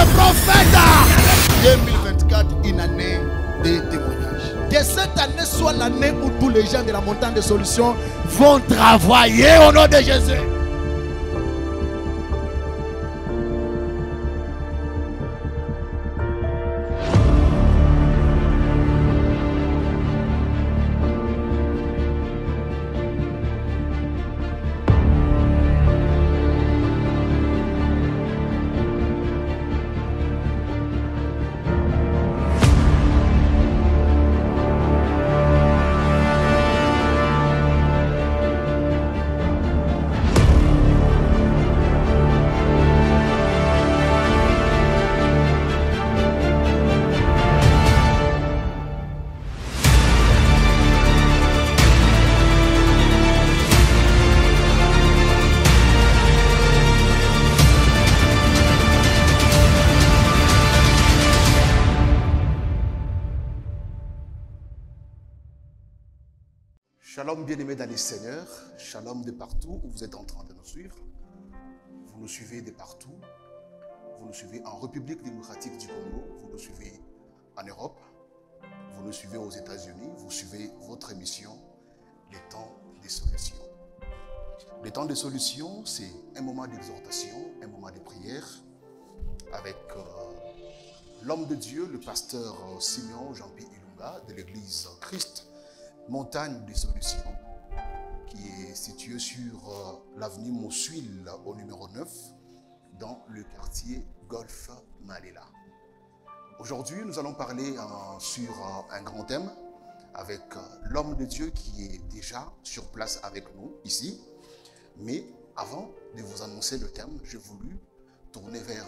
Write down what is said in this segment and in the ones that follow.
des prophètes. 2024, une année de témoignages. Que cette année soit l'année où tous les gens de la montagne de solutions vont travailler au nom de Jésus. Shalom bien-aimés dans les Seigneurs, shalom de partout où vous êtes en train de nous suivre. Vous nous suivez de partout, vous nous suivez en République démocratique du Congo, vous nous suivez en Europe, vous nous suivez aux États-Unis, vous suivez votre émission, les temps des solutions. Les temps des solutions, c'est un moment d'exhortation, un moment de prière avec l'homme de Dieu, le pasteur Simeon Jean-Pierre Ilunga de l'église Christ Montagne des Solutions, qui est située sur l'avenue Moussuil au numéro 9, dans le quartier Golf Malela. Aujourd'hui, nous allons parler sur un grand thème avec l'homme de Dieu qui est déjà sur place avec nous ici. Mais avant de vous annoncer le thème, j'ai voulu tourner vers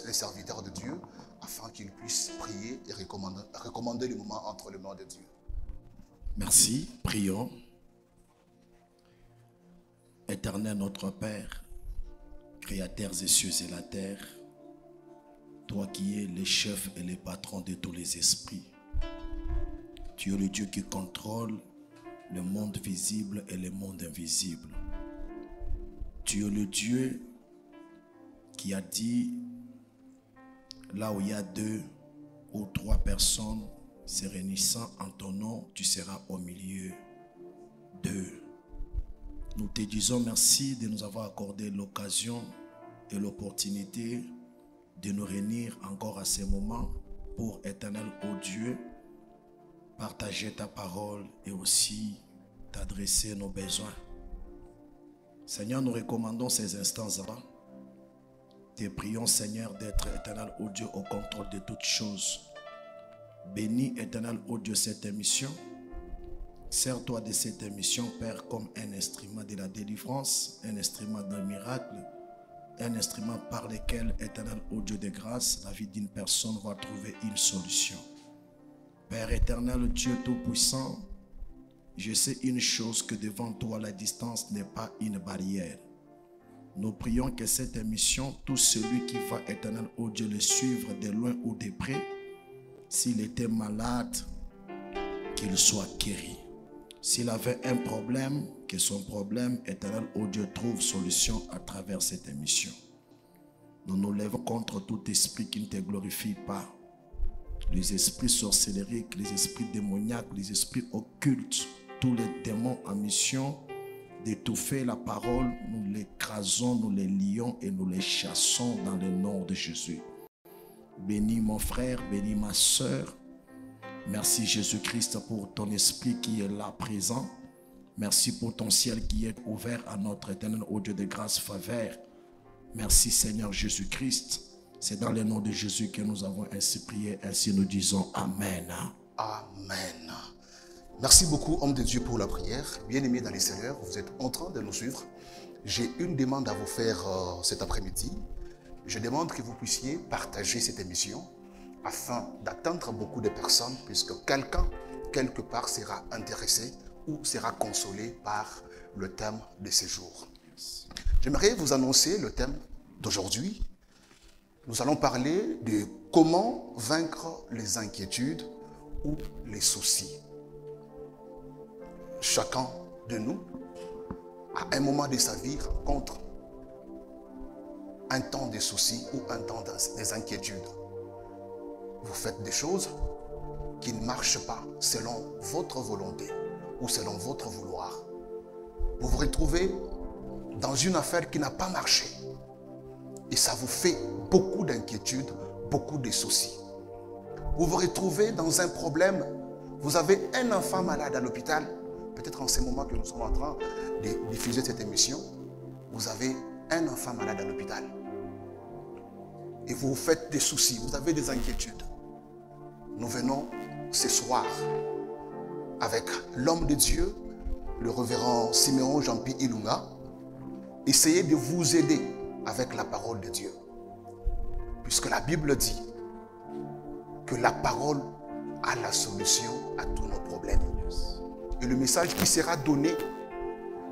les serviteurs de Dieu afin qu'ils puissent prier et recommander le moment entre les mains de Dieu. Merci, prions. Éternel notre Père, Créateur des cieux et la terre, toi qui es le chef et le patron de tous les esprits, tu es le Dieu qui contrôle le monde visible et le monde invisible. Tu es le Dieu qui a dit, là où il y a 2 ou 3 personnes se réunissant en ton nom, tu seras au milieu d'eux. Nous te disons merci de nous avoir accordé l'occasion et l'opportunité de nous réunir encore à ce moment pour, éternel ô Dieu, partager ta parole et aussi t'adresser nos besoins. Seigneur, nous recommandons ces instants-là. Te prions, Seigneur, d'être, éternel ô Dieu, au contrôle de toutes choses. Bénis, éternel ô Dieu, cette émission. Sers-toi de cette émission, Père, comme un instrument de la délivrance, un instrument d'un miracle, un instrument par lequel, éternel ô Dieu de grâce, la vie d'une personne va trouver une solution. Père éternel, Dieu tout-puissant, je sais une chose, que devant toi, la distance n'est pas une barrière. Nous prions que cette émission, tout celui qui va, éternel ô Dieu, le suivre de loin ou de près, s'il était malade, qu'il soit guéri. S'il avait un problème, que son problème, éternel ô Dieu, trouve solution à travers cette émission. Nous nous lèvons contre tout esprit qui ne te glorifie pas. Les esprits sorcelleriques, les esprits démoniaques, les esprits occultes, tous les démons en mission d'étouffer la parole, nous l'écrasons, nous les lions et nous les chassons dans le nom de Jésus. Bénis mon frère, bénis ma soeur. Merci Jésus-Christ pour ton esprit qui est là présent. Merci pour ton ciel qui est ouvert à notre éternel ô Dieu de grâce faveur. Merci Seigneur Jésus-Christ. C'est dans le nom de Jésus que nous avons ainsi prié. Ainsi nous disons Amen. Amen. Merci beaucoup, homme de Dieu, pour la prière. Bien-aimés dans les Seigneurs, vous êtes en train de nous suivre. J'ai une demande à vous faire cet après-midi. Je demande que vous puissiez partager cette émission afin d'atteindre beaucoup de personnes, puisque quelqu'un, quelque part, sera intéressé ou sera consolé par le thème de ce jour. J'aimerais vous annoncer le thème d'aujourd'hui. Nous allons parler de comment vaincre les inquiétudes ou les soucis. Chacun de nous, à un moment de sa vie, rencontre un temps de soucis ou un temps des inquiétudes. Vous faites des choses qui ne marchent pas selon votre volonté ou selon votre vouloir. Vous vous retrouvez dans une affaire qui n'a pas marché. Et ça vous fait beaucoup d'inquiétudes, beaucoup de soucis. Vous vous retrouvez dans un problème. Vous avez un enfant malade à l'hôpital. Peut-être en ce moment que nous sommes en train de diffuser cette émission, vous avez un enfant malade à l'hôpital. Et vous vous faites des soucis, vous avez des inquiétudes. Nous venons ce soir avec l'homme de Dieu, le révérend Siméon Jean-Pierre Ilunga, essayer de vous aider avec la parole de Dieu. Puisque la Bible dit que la parole a la solution à tous nos problèmes. Et le message qui sera donné,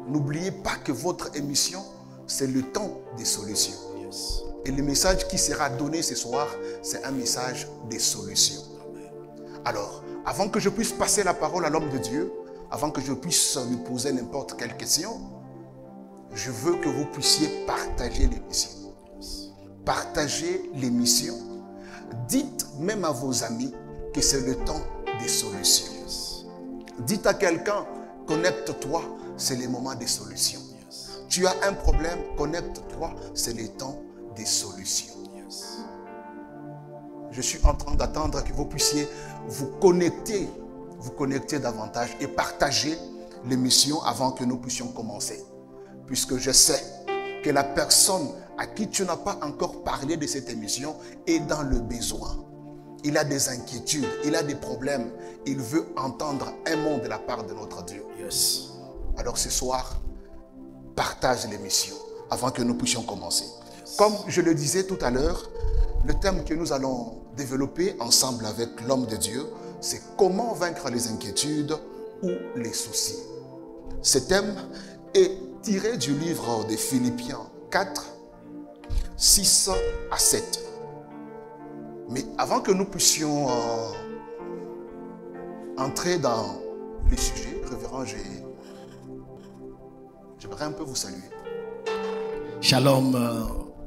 n'oubliez pas que votre émission, c'est le temps des solutions. Et le message qui sera donné ce soir, c'est un message des solutions. Alors, avant que je puisse passer la parole à l'homme de Dieu, avant que je puisse lui poser n'importe quelle question, je veux que vous puissiez partager l'émission. Partagez l'émission. Dites même à vos amis que c'est le temps des solutions. Dites à quelqu'un, connecte-toi, c'est le moment des solutions. Tu as un problème, connecte-toi, c'est le temps des solutions. Je suis en train d'attendre que vous puissiez vous connecter davantage et partager l'émission avant que nous puissions commencer. Puisque je sais que la personne à qui tu n'as pas encore parlé de cette émission est dans le besoin. Il a des inquiétudes, il a des problèmes. Il veut entendre un mot de la part de notre Dieu. Yes. Alors ce soir, partage l'émission avant que nous puissions commencer. Yes. Comme je le disais tout à l'heure, le thème que nous allons développer ensemble avec l'homme de Dieu, c'est comment vaincre les inquiétudes ou les soucis. Ce thème est tiré du livre de Philippiens 4, 6 à 7. Mais avant que nous puissions entrer dans les sujets, révérend, j'aimerais un peu vous saluer. Shalom,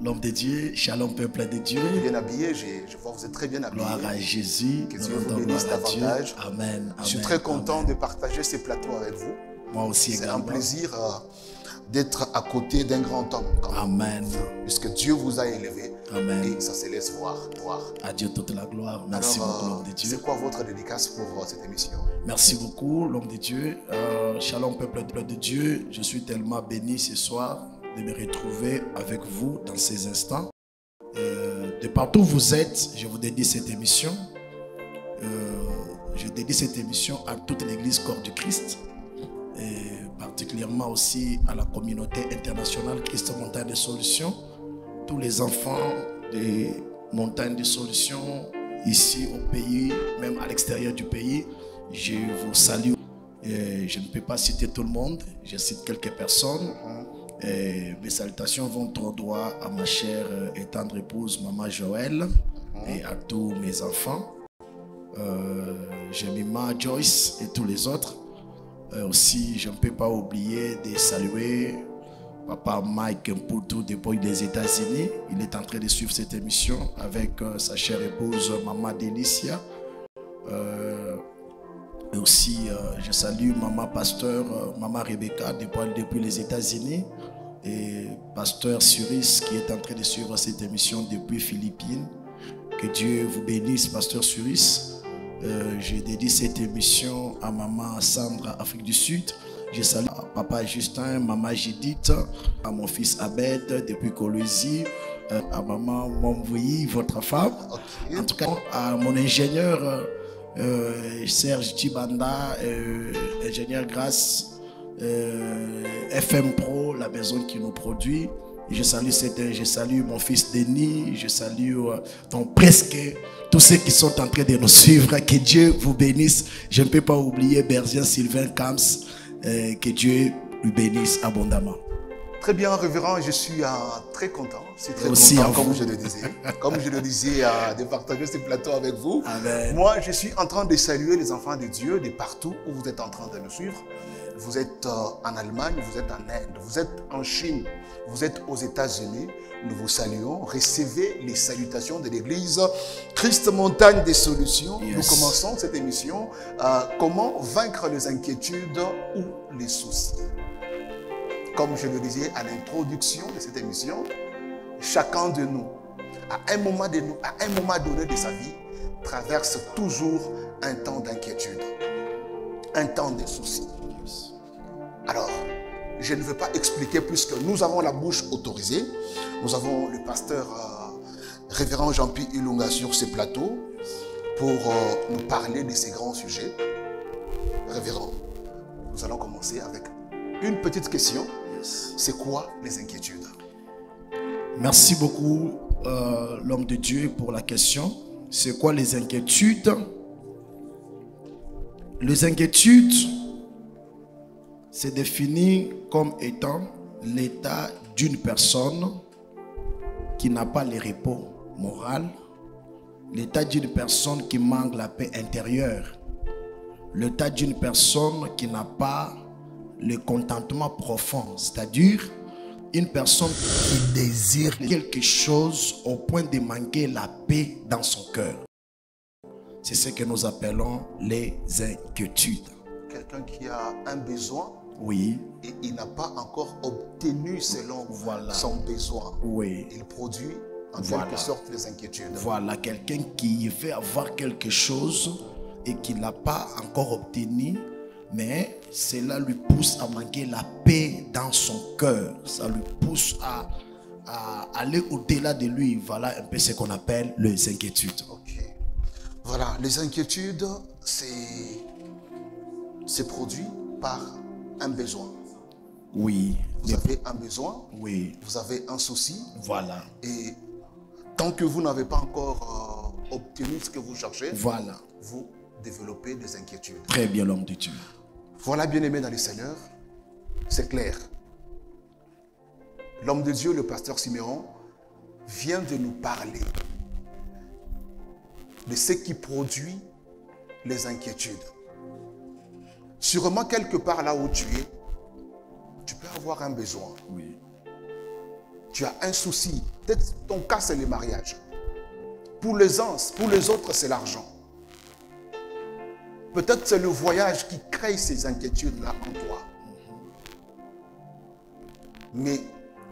l'homme de Dieu. Shalom, peuple de Dieu. Bien habillé, je vois que vous êtes très bien habillé. Gloire à Jésus. Que Dieu vous bénisse davantage. Amen. Je suis très content de partager ces plateaux avec vous. Moi aussi également. C'est un plaisir d'être à côté d'un grand homme. Amen. Puisque Dieu vous a élevé. Amen. Et ça se laisse voir. À Dieu toute la gloire. Merci beaucoup, l'homme de Dieu. C'est quoi votre dédicace pour cette émission? Merci beaucoup, l'homme de Dieu. Shalom, peuple de Dieu. Je suis tellement béni ce soir de me retrouver avec vous dans ces instants. De partout où vous êtes, je vous dédie cette émission. Je dédie cette émission à toute l'église Corps du Christ. Et particulièrement aussi à la communauté internationale Christ Montagne de Solutions. Tous les enfants des montagnes de solutions ici au pays, même à l'extérieur du pays, je vous salue. Et je ne peux pas citer tout le monde, je cite quelques personnes. Et mes salutations vont trop droit à ma chère et tendre épouse, maman Joël, et à tous mes enfants. Jemima, Joyce et tous les autres. Aussi, je ne peux pas oublier de saluer Papa Mike Mputu depuis les États-Unis. Il est en train de suivre cette émission avec sa chère épouse Maman Delicia. Et aussi, je salue Maman Pasteur, Maman Rebecca depuis les États-Unis. Et Pasteur Suris qui est en train de suivre cette émission depuis Philippines. Que Dieu vous bénisse, Pasteur Suris. Je dédie cette émission à Maman Sandra, Afrique du Sud. Je salue Papa Justin, Maman Judith, à mon fils Abed depuis Colosie, à Maman Momvoui, votre femme. Okay. En tout cas, à mon ingénieur Serge Tibanda, ingénieur Grâce, FM Pro, la maison qui nous produit. Je salue mon fils Denis, je salue donc presque tous ceux qui sont en train de nous suivre. Que Dieu vous bénisse. Je ne peux pas oublier Berzien Sylvain Camps. Que Dieu lui bénisse abondamment. Très bien, révérend, je suis très content. Je suis très aussi content, comme je le disais. Comme je le disais, de partager ce plateau avec vous. Amen. Moi, je suis en train de saluer les enfants de Dieu de partout où vous êtes en train de nous suivre. vous êtes en Allemagne, vous êtes en Inde, vous êtes en Chine, vous êtes aux États-Unis, nous vous saluons. Recevez les salutations de l'église Christ Montagne des Solutions. Yes. Nous commençons cette émission. Comment vaincre les inquiétudes ou les soucis? Comme je le disais à l'introduction de cette émission, chacun de nous, à un moment donné de sa vie, traverse toujours un temps d'inquiétude, un temps de soucis. Alors, je ne veux pas expliquer puisque nous avons la bouche autorisée. Nous avons le pasteur révérend Jean-Pierre Ilunga sur ce plateau pour nous parler de ces grands sujets. Révérend, nous allons commencer avec une petite question. C'est quoi les inquiétudes? Merci beaucoup, l'homme de Dieu, pour la question. C'est quoi les inquiétudes? Les inquiétudes, c'est défini comme étant l'état d'une personne qui n'a pas le repos moral, l'état d'une personne qui manque la paix intérieure, l'état d'une personne qui n'a pas le contentement profond, c'est-à-dire une personne qui désire quelque chose au point de manquer la paix dans son cœur. C'est ce que nous appelons les inquiétudes. Quelqu'un qui a un besoin, oui, et il n'a pas encore obtenu selon son besoin. Oui. Il produit en quelque sorte des inquiétudes. Voilà, quelqu'un qui veut avoir quelque chose et qui ne l'a pas encore obtenu, mais cela lui pousse à manquer la paix dans son cœur. Ça lui pousse à aller au-delà de lui. Voilà un peu ce qu'on appelle les inquiétudes. Ok. Voilà, les inquiétudes, c'est produit par un besoin. Oui. Vous avez un besoin. Oui. Vous avez un souci. Voilà. Et tant que vous n'avez pas encore obtenu ce que vous cherchez, voilà, vous développez des inquiétudes. Très bien, l'homme de Dieu. Voilà, bien-aimé dans le Seigneur, c'est clair. L'homme de Dieu, le pasteur Siméon, vient de nous parler de ce qui produit les inquiétudes. Sûrement, quelque part là où tu es, tu peux avoir un besoin. Oui. Tu as un souci. Peut-être ton cas, c'est le mariage. Pour les uns, pour les autres, c'est l'argent. Peut-être c'est le voyage qui crée ces inquiétudes-là en toi. Mais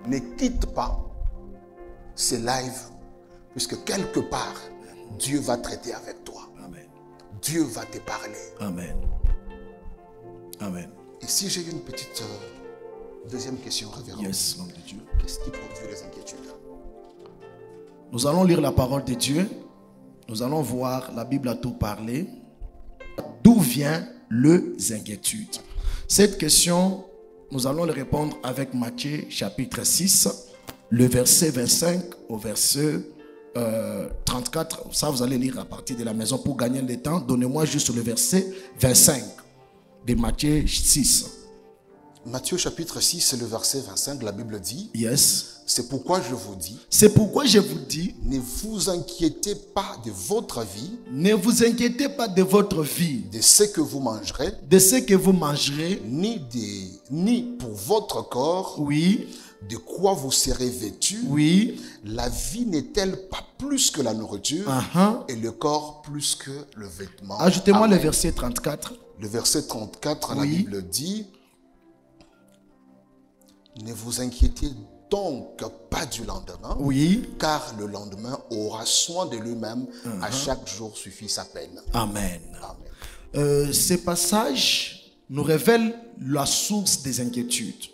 ne quitte pas ces lives, puisque quelque part, Dieu va traiter avec toi. Amen. Dieu va te parler. Amen. Amen. Et si j'ai une petite deuxième question, révérend. Yes, l'homme de Dieu. Qu'est-ce qui produit les inquiétudes? Nous allons lire la parole de Dieu. Nous allons voir, la Bible a tout parlé. D'où vient les inquiétudes? Cette question, nous allons le répondre avec Matthieu chapitre 6, le verset 25 au verset 34. Ça, vous allez lire à partir de la maison pour gagner le temps. Donnez-moi juste le verset 25 de Matthieu 6. Matthieu chapitre 6, le verset 25, la Bible dit, Yes. c'est pourquoi je vous dis, C'est pourquoi je vous dis, ne vous inquiétez pas de votre vie, ne vous inquiétez pas de votre vie, de ce que vous mangerez, de ce que vous mangerez, ni pour votre corps, oui, de quoi vous serez vêtus. oui, La vie n'est-elle pas plus que la nourriture et le corps plus que le vêtement? Ajoutez-moi Amen. le verset 34. Le verset 34, la Oui. Bible dit, ne vous inquiétez donc pas du lendemain, Oui. car le lendemain aura soin de lui-même. À chaque jour suffit sa peine. Amen. Amen. Ces passages nous révèlent la source des inquiétudes.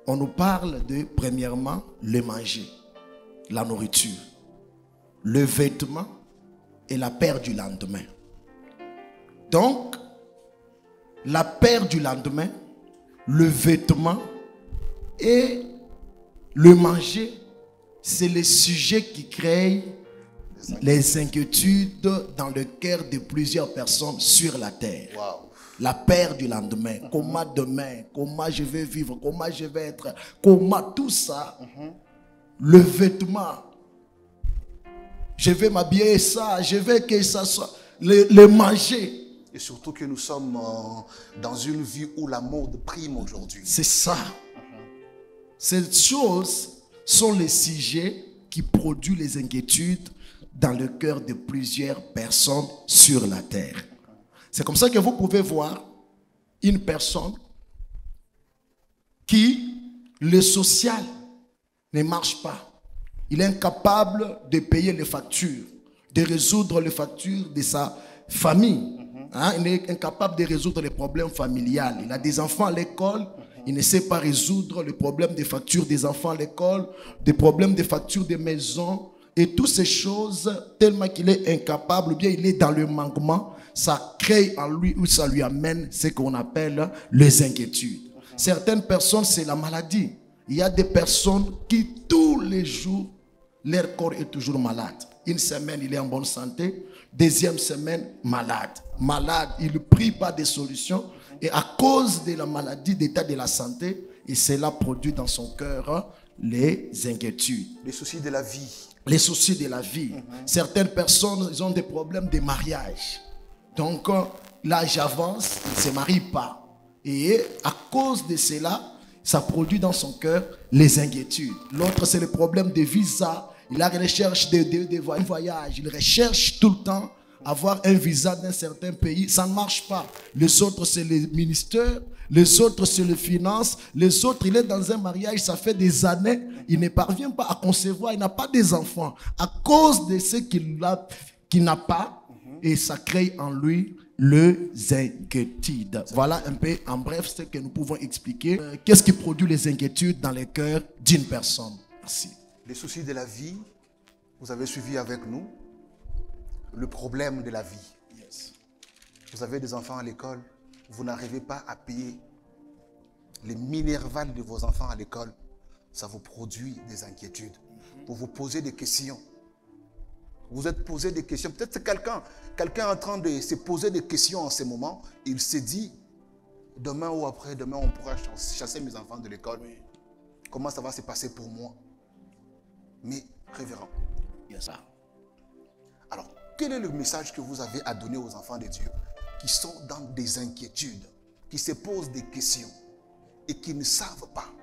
On nous parle de, premièrement, le manger, la nourriture, le vêtement et la peur du lendemain. Donc, la peur du lendemain, le vêtement et le manger, c'est le sujet qui crée les inquiétudes dans le cœur de plusieurs personnes sur la terre. Wow. La peur du lendemain, comment demain, comment je vais vivre, comment je vais être, comment tout ça, le vêtement, je vais m'habiller ça, je veux que ça soit, le manger. Et surtout que nous sommes dans une vie où la mode prime aujourd'hui. C'est ça. Ces choses sont les sujets qui produisent les inquiétudes dans le cœur de plusieurs personnes sur la terre. C'est comme ça que vous pouvez voir une personne qui, le social, ne marche pas. Il est incapable de payer les factures, de résoudre les factures de sa famille. Il est incapable de résoudre les problèmes familiales. Il a des enfants à l'école, il ne sait pas résoudre les problèmes des factures des enfants à l'école, des problèmes des factures des maisons, et toutes ces choses, tellement qu'il est incapable, ou bien il est dans le manquement, ça crée en lui, ou ça lui amène ce qu'on appelle les inquiétudes. Certaines personnes, c'est la maladie. Il y a des personnes qui, tous les jours, leur corps est toujours malade. Une semaine, il est en bonne santé. Deuxième semaine, malade. Malade, il ne prie pas de solutions. Et à cause de la maladie, d'état de la santé, et cela produit dans son cœur les inquiétudes. Les soucis de la vie. Les soucis de la vie. Certaines personnes, ils ont des problèmes de mariage. Donc, l'âge avance, ils ne se marient pas. Et à cause de cela, ça produit dans son cœur les inquiétudes. L'autre, c'est le problème de visa. Il a recherche de voyage. Il recherche tout le temps avoir un visa d'un certain pays. Ça ne marche pas. Les autres, c'est les ministères. Les autres, c'est les finances. Les autres, il est dans un mariage, ça fait des années. Il ne parvient pas à concevoir. Il n'a pas des enfants. À cause de ce qu'il n'a pas. Et ça crée en lui les inquiétudes. Voilà un peu en bref ce que nous pouvons expliquer. Qu'est-ce qui produit les inquiétudes dans le cœur d'une personne? Merci. Les soucis de la vie, vous avez suivi avec nous le problème de la vie. Yes. Vous avez des enfants à l'école, vous n'arrivez pas à payer les minervales de vos enfants à l'école. Ça vous produit des inquiétudes. Vous vous posez des questions. Vous êtes posé des questions. Peut-être c'est quelqu'un en train de se poser des questions en ce moment. Il s'est dit, demain ou après-demain, on pourra chasser mes enfants de l'école. Oui. Comment ça va se passer pour moi? Mais, révérend, yes. Alors, quel est le message que vous avez à donner aux enfants de Dieu qui sont dans des inquiétudes, qui se posent des questions et qui ne savent pas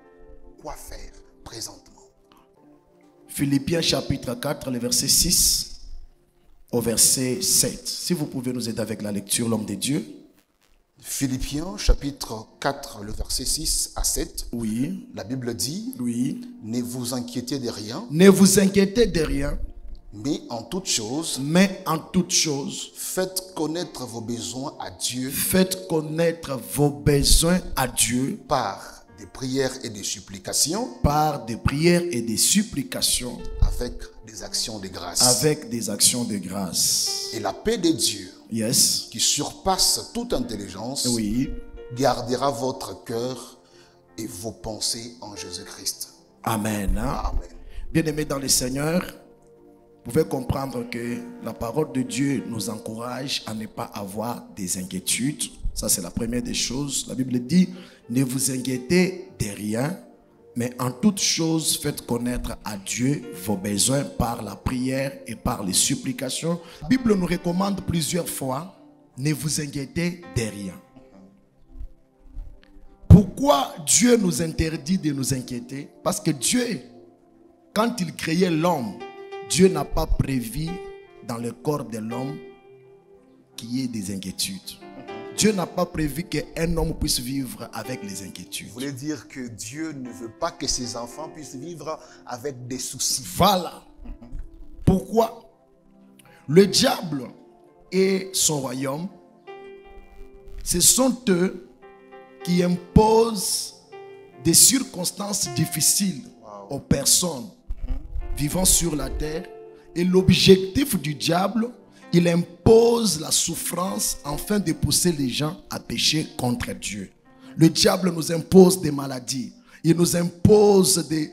quoi faire présentement? Philippiens chapitre 4, le verset 6 au verset 7. Si vous pouvez nous aider avec la lecture, l'homme de Dieu. Philippiens chapitre 4, le verset 6 à 7. Oui. La Bible dit, oui. Ne vous inquiétez de rien. Ne vous inquiétez de rien. Mais en toute chose. Mais en toute chose. Faites connaître vos besoins à Dieu. Faites connaître vos besoins à Dieu. Par des prières et des supplications. Par des prières et des supplications. Avec des actions de grâce. Avec des actions de grâce. Et la paix de Dieu. Yes. Qui surpasse toute intelligence. Oui. Gardera votre cœur et vos pensées en Jésus-Christ. Amen. Amen. Bien-aimés dans le Seigneur, vous pouvez comprendre que la parole de Dieu nous encourage à ne pas avoir des inquiétudes. Ça, c'est la première des choses. La Bible dit, ne vous inquiétez de rien, mais en toute chose, faites connaître à Dieu vos besoins par la prière et par les supplications. La Bible nous recommande plusieurs fois, ne vous inquiétez de rien. Pourquoi Dieu nous interdit de nous inquiéter? Parce que Dieu, quand il créait l'homme, Dieu n'a pas prévu dans le corps de l'homme qu'il y ait des inquiétudes. Dieu n'a pas prévu qu'un homme puisse vivre avec les inquiétudes. Vous voulez dire que Dieu ne veut pas que ses enfants puissent vivre avec des soucis. Voilà. Pourquoi? Le diable et son royaume, ce sont eux qui imposent des circonstances difficiles aux personnes vivant sur la terre. Et l'objectif du diable, il impose la souffrance afin de pousser les gens à pécher contre Dieu. Le diable nous impose des maladies. Il nous impose des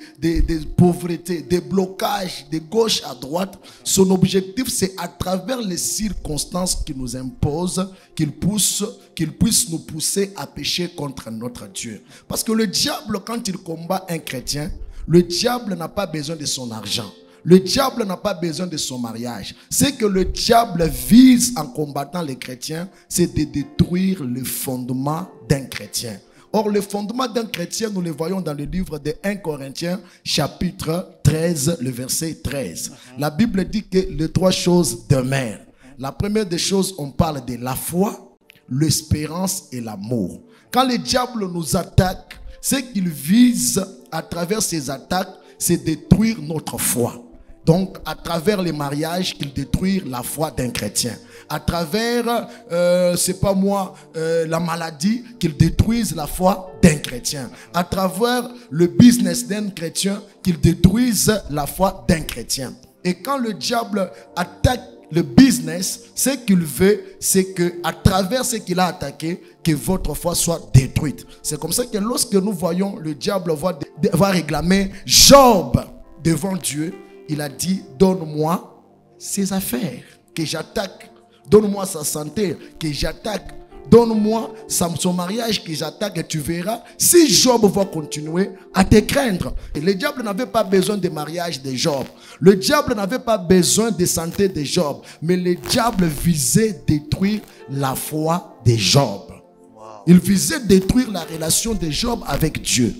pauvretés, des blocages de gauche à droite. Son objectif, c'est à travers les circonstances qu'il nous impose, qu'il puisse nous pousser à pécher contre notre Dieu. Parce que le diable, quand il combat un chrétien, le diable n'a pas besoin de son argent. le diable n'a pas besoin de son mariage. Ce que le diable vise en combattant les chrétiens, c'est de détruire le fondement d'un chrétien. Or, le fondement d'un chrétien, nous le voyons dans le livre de 1 Corinthiens, chapitre 13, le verset 13. La Bible dit que les trois choses demeurent. La première des choses, on parle de la foi, l'espérance et l'amour. Quand le diable nous attaque, ce qu'il vise à travers ses attaques, c'est détruire notre foi. Donc, à travers les mariages, qu'il détruit la foi d'un chrétien. À travers, c'est pas moi, la maladie, qu'il détruise la foi d'un chrétien. À travers le business d'un chrétien, qu'il détruise la foi d'un chrétien. Et quand le diable attaque le business, ce qu'il veut, c'est que à travers ce qu'il a attaqué, que votre foi soit détruite. C'est comme ça que lorsque nous voyons le diable va réclamer Job devant Dieu, il a dit, donne-moi ses affaires que j'attaque. Donne-moi sa santé que j'attaque. Donne-moi son mariage que j'attaque et tu verras si Job va continuer à te craindre. Et le diable n'avait pas besoin de mariage de Job. Le diable n'avait pas besoin de santé de Job. Mais le diable visait détruire la foi de Job. Il visait détruire la relation de Job avec Dieu.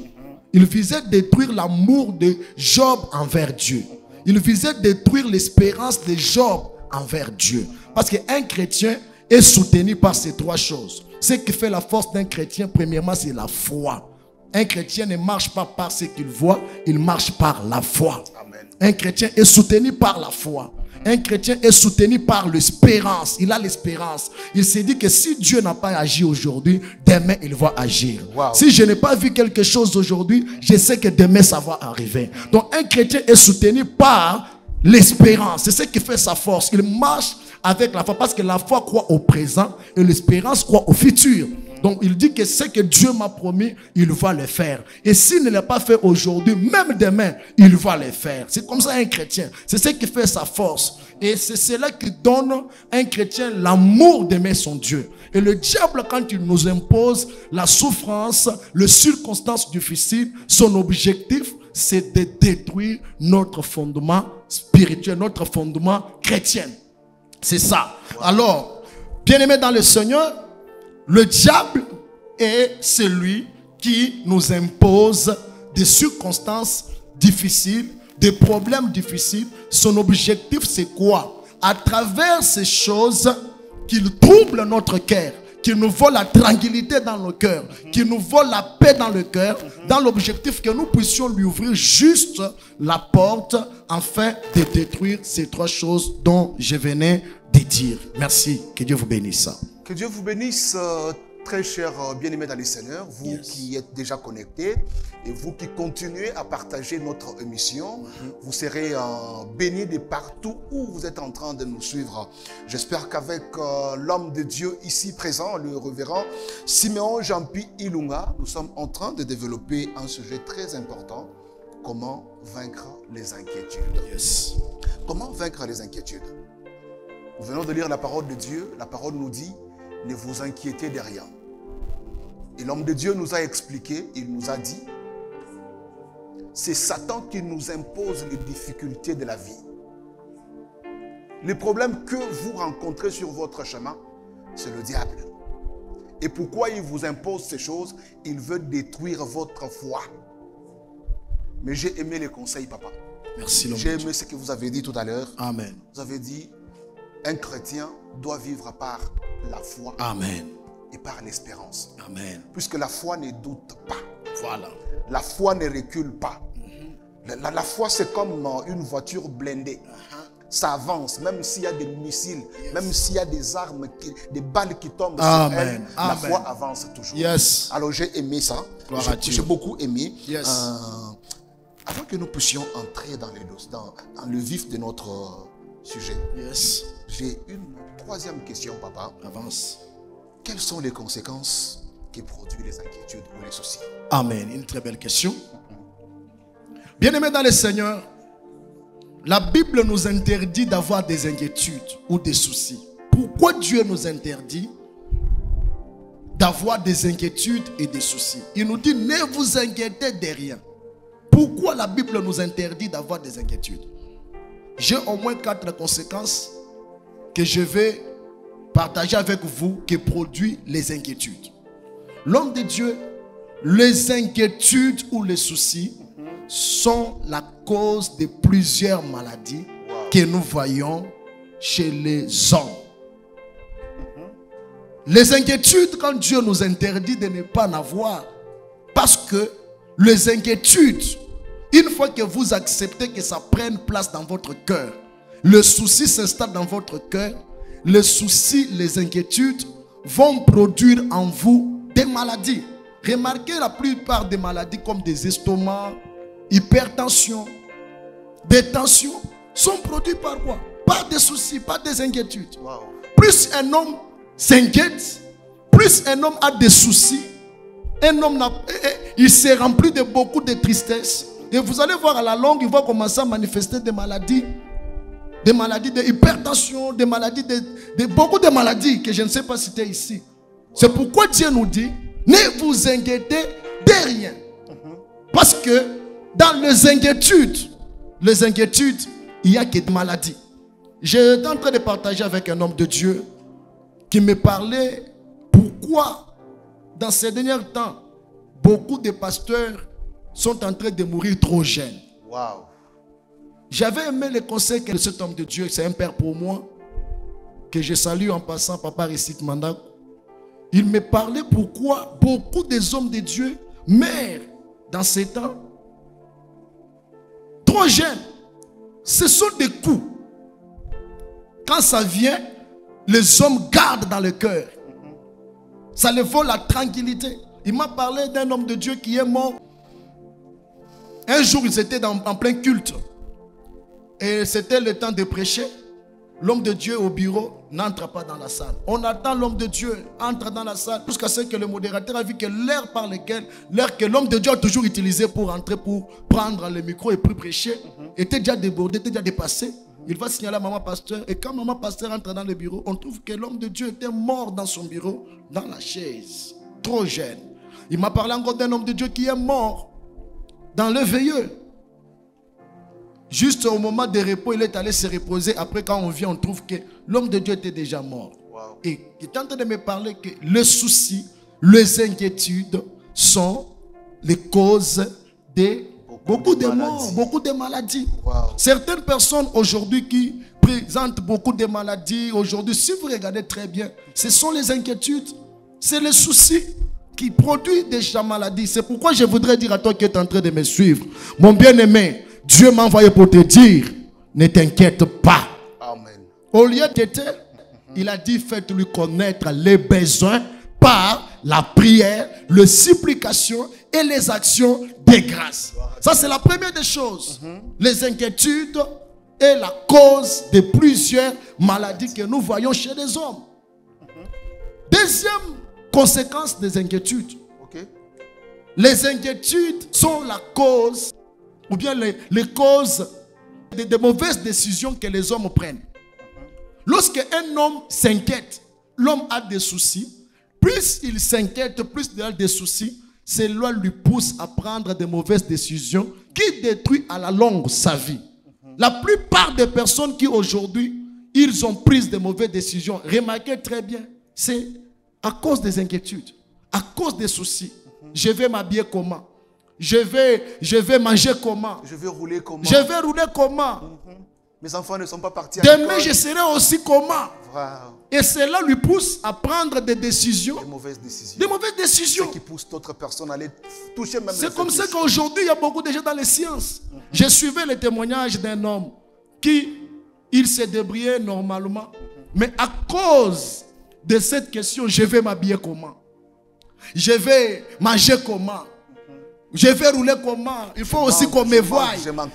Il visait détruire l'amour de Job envers Dieu. Il visait détruire l'espérance de Job envers Dieu. Parce qu'un chrétien est soutenu par ces trois choses. Ce qui fait la force d'un chrétien, premièrement, c'est la foi. Un chrétien ne marche pas par ce qu'il voit, il marche par la foi. Amen. Un chrétien est soutenu par la foi. Un chrétien est soutenu par l'espérance. Il a l'espérance. Il s'est dit que si Dieu n'a pas agi aujourd'hui, demain il va agir. Wow. Si je n'ai pas vu quelque chose aujourd'hui, je sais que demain ça va arriver. Donc un chrétien est soutenu par l'espérance. C'est ce qui fait sa force. Il marche avec la foi parce que la foi croit au présent et l'espérance croit au futur. Donc il dit que ce que Dieu m'a promis, il va le faire. Et s'il ne l'a pas fait aujourd'hui, même demain, il va le faire. C'est comme ça un chrétien. C'est ce qui fait sa force. Et c'est cela qui donne à un chrétien l'amour d'aimer son Dieu. Et le diable, quand il nous impose la souffrance, les circonstances difficiles, son objectif, c'est de détruire notre fondement spirituel, notre fondement chrétien. C'est ça. Alors, bien-aimés dans le Seigneur, le diable est celui qui nous impose des circonstances difficiles, des problèmes difficiles. Son objectif, c'est quoi? À travers ces choses, qu'il trouble notre cœur, qu'il nous vole la tranquillité dans le cœur, qu'il nous vole la paix dans le cœur, dans l'objectif que nous puissions lui ouvrir juste la porte afin de détruire ces trois choses dont je venais de dire. Merci. Que Dieu vous bénisse. Que Dieu vous bénisse, très chers bien-aimés dans les Seigneurs, vous qui êtes déjà connectés et vous qui continuez à partager notre émission. Vous serez bénis de partout où vous êtes en train de nous suivre. J'espère qu'avec l'homme de Dieu ici présent, le révérend Siméon Jean-Pi Ilunga, nous sommes en train de développer un sujet très important. Comment vaincre les inquiétudes. Comment vaincre les inquiétudes? Nous venons de lire la parole de Dieu. La parole nous dit: ne vous inquiétez de rien. Et l'homme de Dieu nous a expliqué, il nous a dit, c'est Satan qui nous impose les difficultés de la vie. Les problèmes que vous rencontrez sur votre chemin, c'est le diable. Et pourquoi il vous impose ces choses? Il veut détruire votre foi. Mais j'ai aimé les conseils, papa. Merci, l'homme. J'ai aimé ce que vous avez dit tout à l'heure. Amen. Vous avez dit, un chrétien doit vivre par la foi. Amen. Et par l'espérance. Amen. Puisque la foi ne doute pas. Voilà. La foi ne recule pas. La foi, c'est comme une voiture blindée. Ça avance, même s'il y a des missiles, même s'il y a des armes, des balles qui tombent sur elle, la foi avance toujours. Alors j'ai aimé ça. J'ai beaucoup aimé. Avant que nous puissions entrer dans le vif de notre sujet, j'ai une troisième question, papa. Avance. Quelles sont les conséquences qui produisent les inquiétudes ou les soucis? Amen. Une très belle question. Bien-aimés dans le Seigneur, la Bible nous interdit d'avoir des inquiétudes ou des soucis. Pourquoi Dieu nous interdit d'avoir des inquiétudes et des soucis? Il nous dit, ne vous inquiétez de rien. Pourquoi la Bible nous interdit d'avoir des inquiétudes? j'ai au moins 4 conséquences que je vais partager avec vous qui produisent les inquiétudes. L'homme de Dieu, les inquiétudes ou les soucis sont la cause de plusieurs maladies que nous voyons chez les hommes. Les inquiétudes, quand Dieu nous interdit de ne pas en avoir, parce que les inquiétudes, une fois que vous acceptez que ça prenne place dans votre cœur, le souci s'installe dans votre cœur, les soucis, les inquiétudes vont produire en vous des maladies. Remarquez la plupart des maladies comme des estomacs, hypertension, des tensions sont produites par quoi? Par des soucis, par des inquiétudes. Wow. Plus un homme s'inquiète, plus un homme a des soucis, un homme il se remplit de beaucoup de tristesse. Et vous allez voir à la longue, il va commencer à manifester des maladies de hypertension, des maladies beaucoup de maladies que je ne sais pas citer ici. C'est pourquoi Dieu nous dit, ne vous inquiétez de rien. Parce que dans les inquiétudes, il n'y a que des maladies. J'étais en train de partager avec un homme de Dieu qui me parlait pourquoi dans ces derniers temps, beaucoup de pasteurs sont en train de mourir trop jeunes. Wow. J'avais aimé les conseils de cet homme de Dieu, c'est un père pour moi, que je salue en passant, Papa Récite Mandak. Il me parlait pourquoi beaucoup des hommes de Dieu meurent dans ces temps trop jeunes. Ce sont des coups. Quand ça vient, les hommes gardent dans le cœur. Ça les vole la tranquillité. Il m'a parlé d'un homme de Dieu qui est mort. Un jour, ils étaient en plein culte. Et c'était le temps de prêcher. L'homme de Dieu au bureau n'entre pas dans la salle. On attend l'homme de Dieu entre dans la salle jusqu'à ce que le modérateur a vu que l'heure que l'homme de Dieu a toujours utilisé pour entrer, pour prendre le micro et pour prêcher, était déjà débordé, était déjà dépassé. Il va signaler à maman pasteur. Et quand maman pasteur entre dans le bureau, on trouve que l'homme de Dieu était mort dans son bureau, dans la chaise, trop jeune. Il m'a parlé encore d'un homme de Dieu qui est mort dans le veilleux. Juste au moment de repos, il est allé se reposer. Après, quand on vient, on trouve que l'homme de Dieu était déjà mort. Wow. Et il est en train de me parler que les soucis, les inquiétudes sont les causes de beaucoup de morts, beaucoup de maladies. Wow. Certaines personnes aujourd'hui qui présentent beaucoup de maladies, aujourd'hui, si vous regardez très bien, ce sont les inquiétudes, c'est les soucis qui produisent déjà maladies. C'est pourquoi je voudrais dire à toi qui es en train de me suivre, mon bien-aimé, Dieu m'a envoyé pour te dire, ne t'inquiète pas. Amen. Au lieu d'être, il a dit, faites-lui connaître les besoins par la prière, les supplications et les actions de grâce. Ça, c'est la première des choses. Les inquiétudes est la cause de plusieurs maladies que nous voyons chez les hommes. Deuxième conséquence des inquiétudes. Okay. Les inquiétudes sont la cause, ou bien les causes de mauvaises décisions que les hommes prennent. Lorsque un homme s'inquiète, l'homme a des soucis. Plus il s'inquiète, plus il a des soucis. Cela lui pousse à prendre de mauvaises décisions qui détruisent à la longue sa vie. La plupart des personnes qui aujourd'hui, ils ont pris de mauvaises décisions, remarquez très bien, c'est à cause des inquiétudes, à cause des soucis. Je vais m'habiller comment? Je vais manger comment? Je vais rouler comment? Je vais rouler comment? Mes enfants ne sont pas partis à demain, je serai aussi comment? Wow. Et cela lui pousse à prendre des décisions. Des mauvaises décisions. Des mauvaises décisions. Ce qui pousse d'autres personnes à aller toucher même. C'est comme ça qu'aujourd'hui, il y a beaucoup de gens dans les sciences. Je suivais le témoignage d'un homme qui, il s'est débrouillé normalement. Mais à cause de cette question, je vais m'habiller comment? Je vais manger comment? Je vais rouler comment? Il faut aussi qu'on me voie.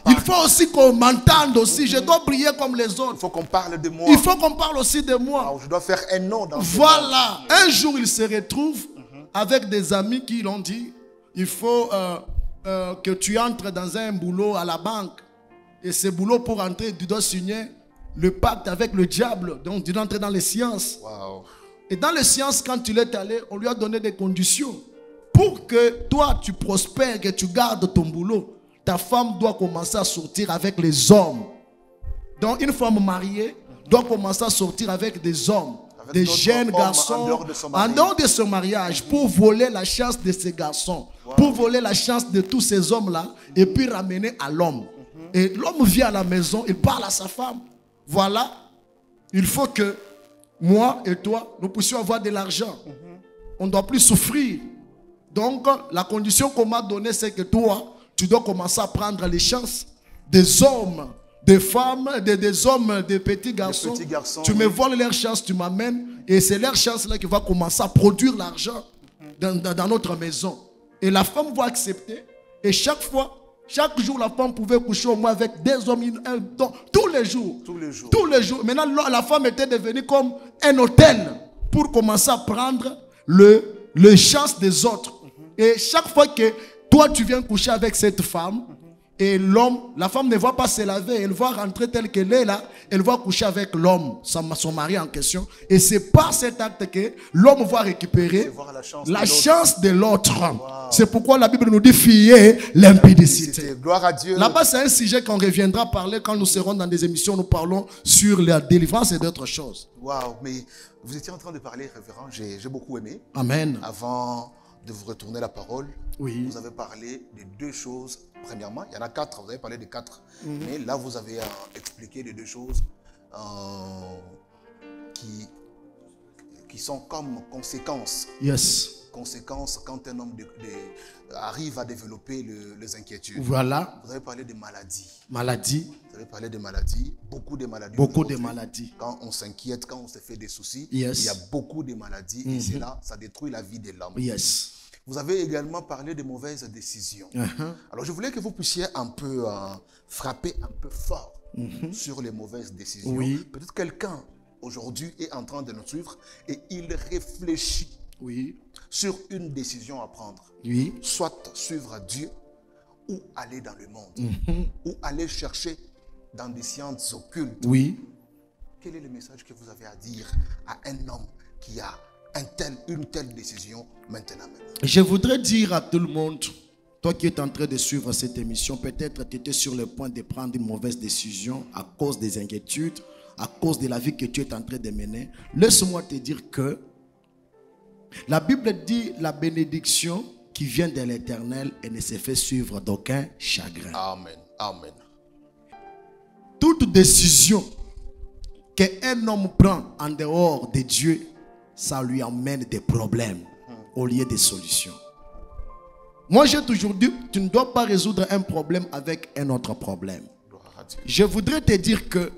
Il faut aussi qu'on m'entende aussi. Je dois briller comme les autres. Il faut qu'on parle de moi. Il faut qu'on parle aussi de moi. Je dois faire un nom dans ce voilà. Un jour, il se retrouve avec des amis qui l'ont dit, il faut que tu entres dans un boulot à la banque. Et ce boulot, pour entrer, tu dois signer le pacte avec le diable. Donc, tu dois entrer dans les sciences. Wow. Et dans les sciences, quand il est allé, on lui a donné des conditions. Pour que toi, tu prospères, que tu gardes ton boulot, ta femme doit commencer à sortir avec les hommes Donc une femme mariée doit commencer à sortir avec des hommes, des jeunes garçons, en dehors de son mariage, pour voler la chance de ces garçons, pour voler la chance de tous ces hommes-là, et puis ramener à l'homme. Et l'homme vient à la maison, il parle à sa femme. Voilà, il faut que moi et toi, nous puissions avoir de l'argent. On ne doit plus souffrir. Donc, la condition qu'on m'a donnée, c'est que toi, tu dois commencer à prendre les chances des hommes, des femmes, des hommes, des petits garçons. Tu me voles leurs chances, tu m'amènes. Et c'est leur chance-là qui va commencer à produire l'argent dans notre maison. Et la femme va accepter. Et chaque fois, chaque jour, la femme pouvait coucher au moins avec des hommes, tous les jours. Tous les jours. Maintenant, la femme était devenue comme un hôtel pour commencer à prendre le chance des autres. Et chaque fois que toi, tu viens coucher avec cette femme, et l'homme, la femme ne va pas se laver, elle va rentrer telle qu'elle est là, elle va coucher avec l'homme, son mari en question. Et c'est par cet acte que l'homme va récupérer la chance de l'autre. Wow. C'est pourquoi la Bible nous dit fuyer l'impudicité. Gloire à Dieu. Là-bas, c'est un sujet qu'on reviendra parler quand nous serons dans des émissions. Nous parlons sur la délivrance et d'autres choses. Waouh, mais vous étiez en train de parler, révérend, j'ai beaucoup aimé. Amen. Avant de vous retourner la parole, oui. Vous avez parlé de deux choses. Premièrement, il y en a quatre, vous avez parlé de quatre. Mais là, vous avez expliqué les deux choses qui sont comme conséquences. Yes. Conséquences quand un homme arrive à développer les inquiétudes. Voilà. Vous avez parlé de maladies. Maladies. Vous avez parlé de maladies. Beaucoup de maladies. Beaucoup de maladies. Quand on s'inquiète, quand on se fait des soucis, yes. Il y a beaucoup de maladies. Et c'est là, ça détruit la vie de l'homme. Yes. Vous avez également parlé de mauvaises décisions. Alors, je voulais que vous puissiez un peu frapper un peu fort sur les mauvaises décisions. Oui. Peut-être quelqu'un aujourd'hui est en train de nous suivre et il réfléchit sur une décision à prendre. Oui. Soit suivre Dieu ou aller dans le monde. Ou aller chercher dans des sciences occultes. Oui. Quel est le message que vous avez à dire à un homme qui a une telle décision maintenant? Je voudrais dire à tout le monde, toi qui es en train de suivre cette émission, peut-être tu étais sur le point de prendre une mauvaise décision à cause des inquiétudes, à cause de la vie que tu es en train de mener. Laisse-moi te dire que la Bible dit la bénédiction qui vient de l'Éternel et ne se fait suivre d'aucun chagrin. Amen. Amen. Toute décision qu'un homme prend en dehors de Dieu, ça lui amène des problèmes au lieu des solutions. Moi, j'ai toujours dit, tu ne dois pas résoudre un problème avec un autre problème. Je voudrais te dire que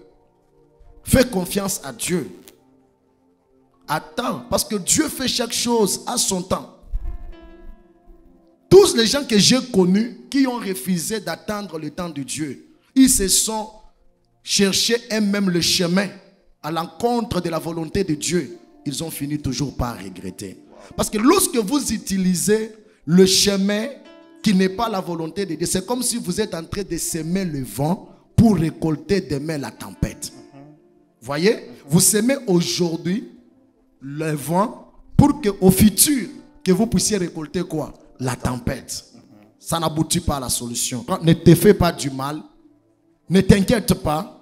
fais confiance à Dieu. Attends, parce que Dieu fait chaque chose à son temps. Tous les gens que j'ai connus qui ont refusé d'attendre le temps de Dieu, ils se sont cherchés eux-mêmes le chemin à l'encontre de la volonté de Dieu. Ils ont fini toujours par regretter. Parce que lorsque vous utilisez le chemin qui n'est pas la volonté de Dieu, c'est comme si vous êtes en train de semer le vent pour récolter demain la tempête. Voyez, vous semez aujourd'hui le vent pour qu'au futur, que vous puissiez récolter quoi? La tempête. Ça n'aboutit pas à la solution. Ne te fais pas du mal. Ne t'inquiète pas.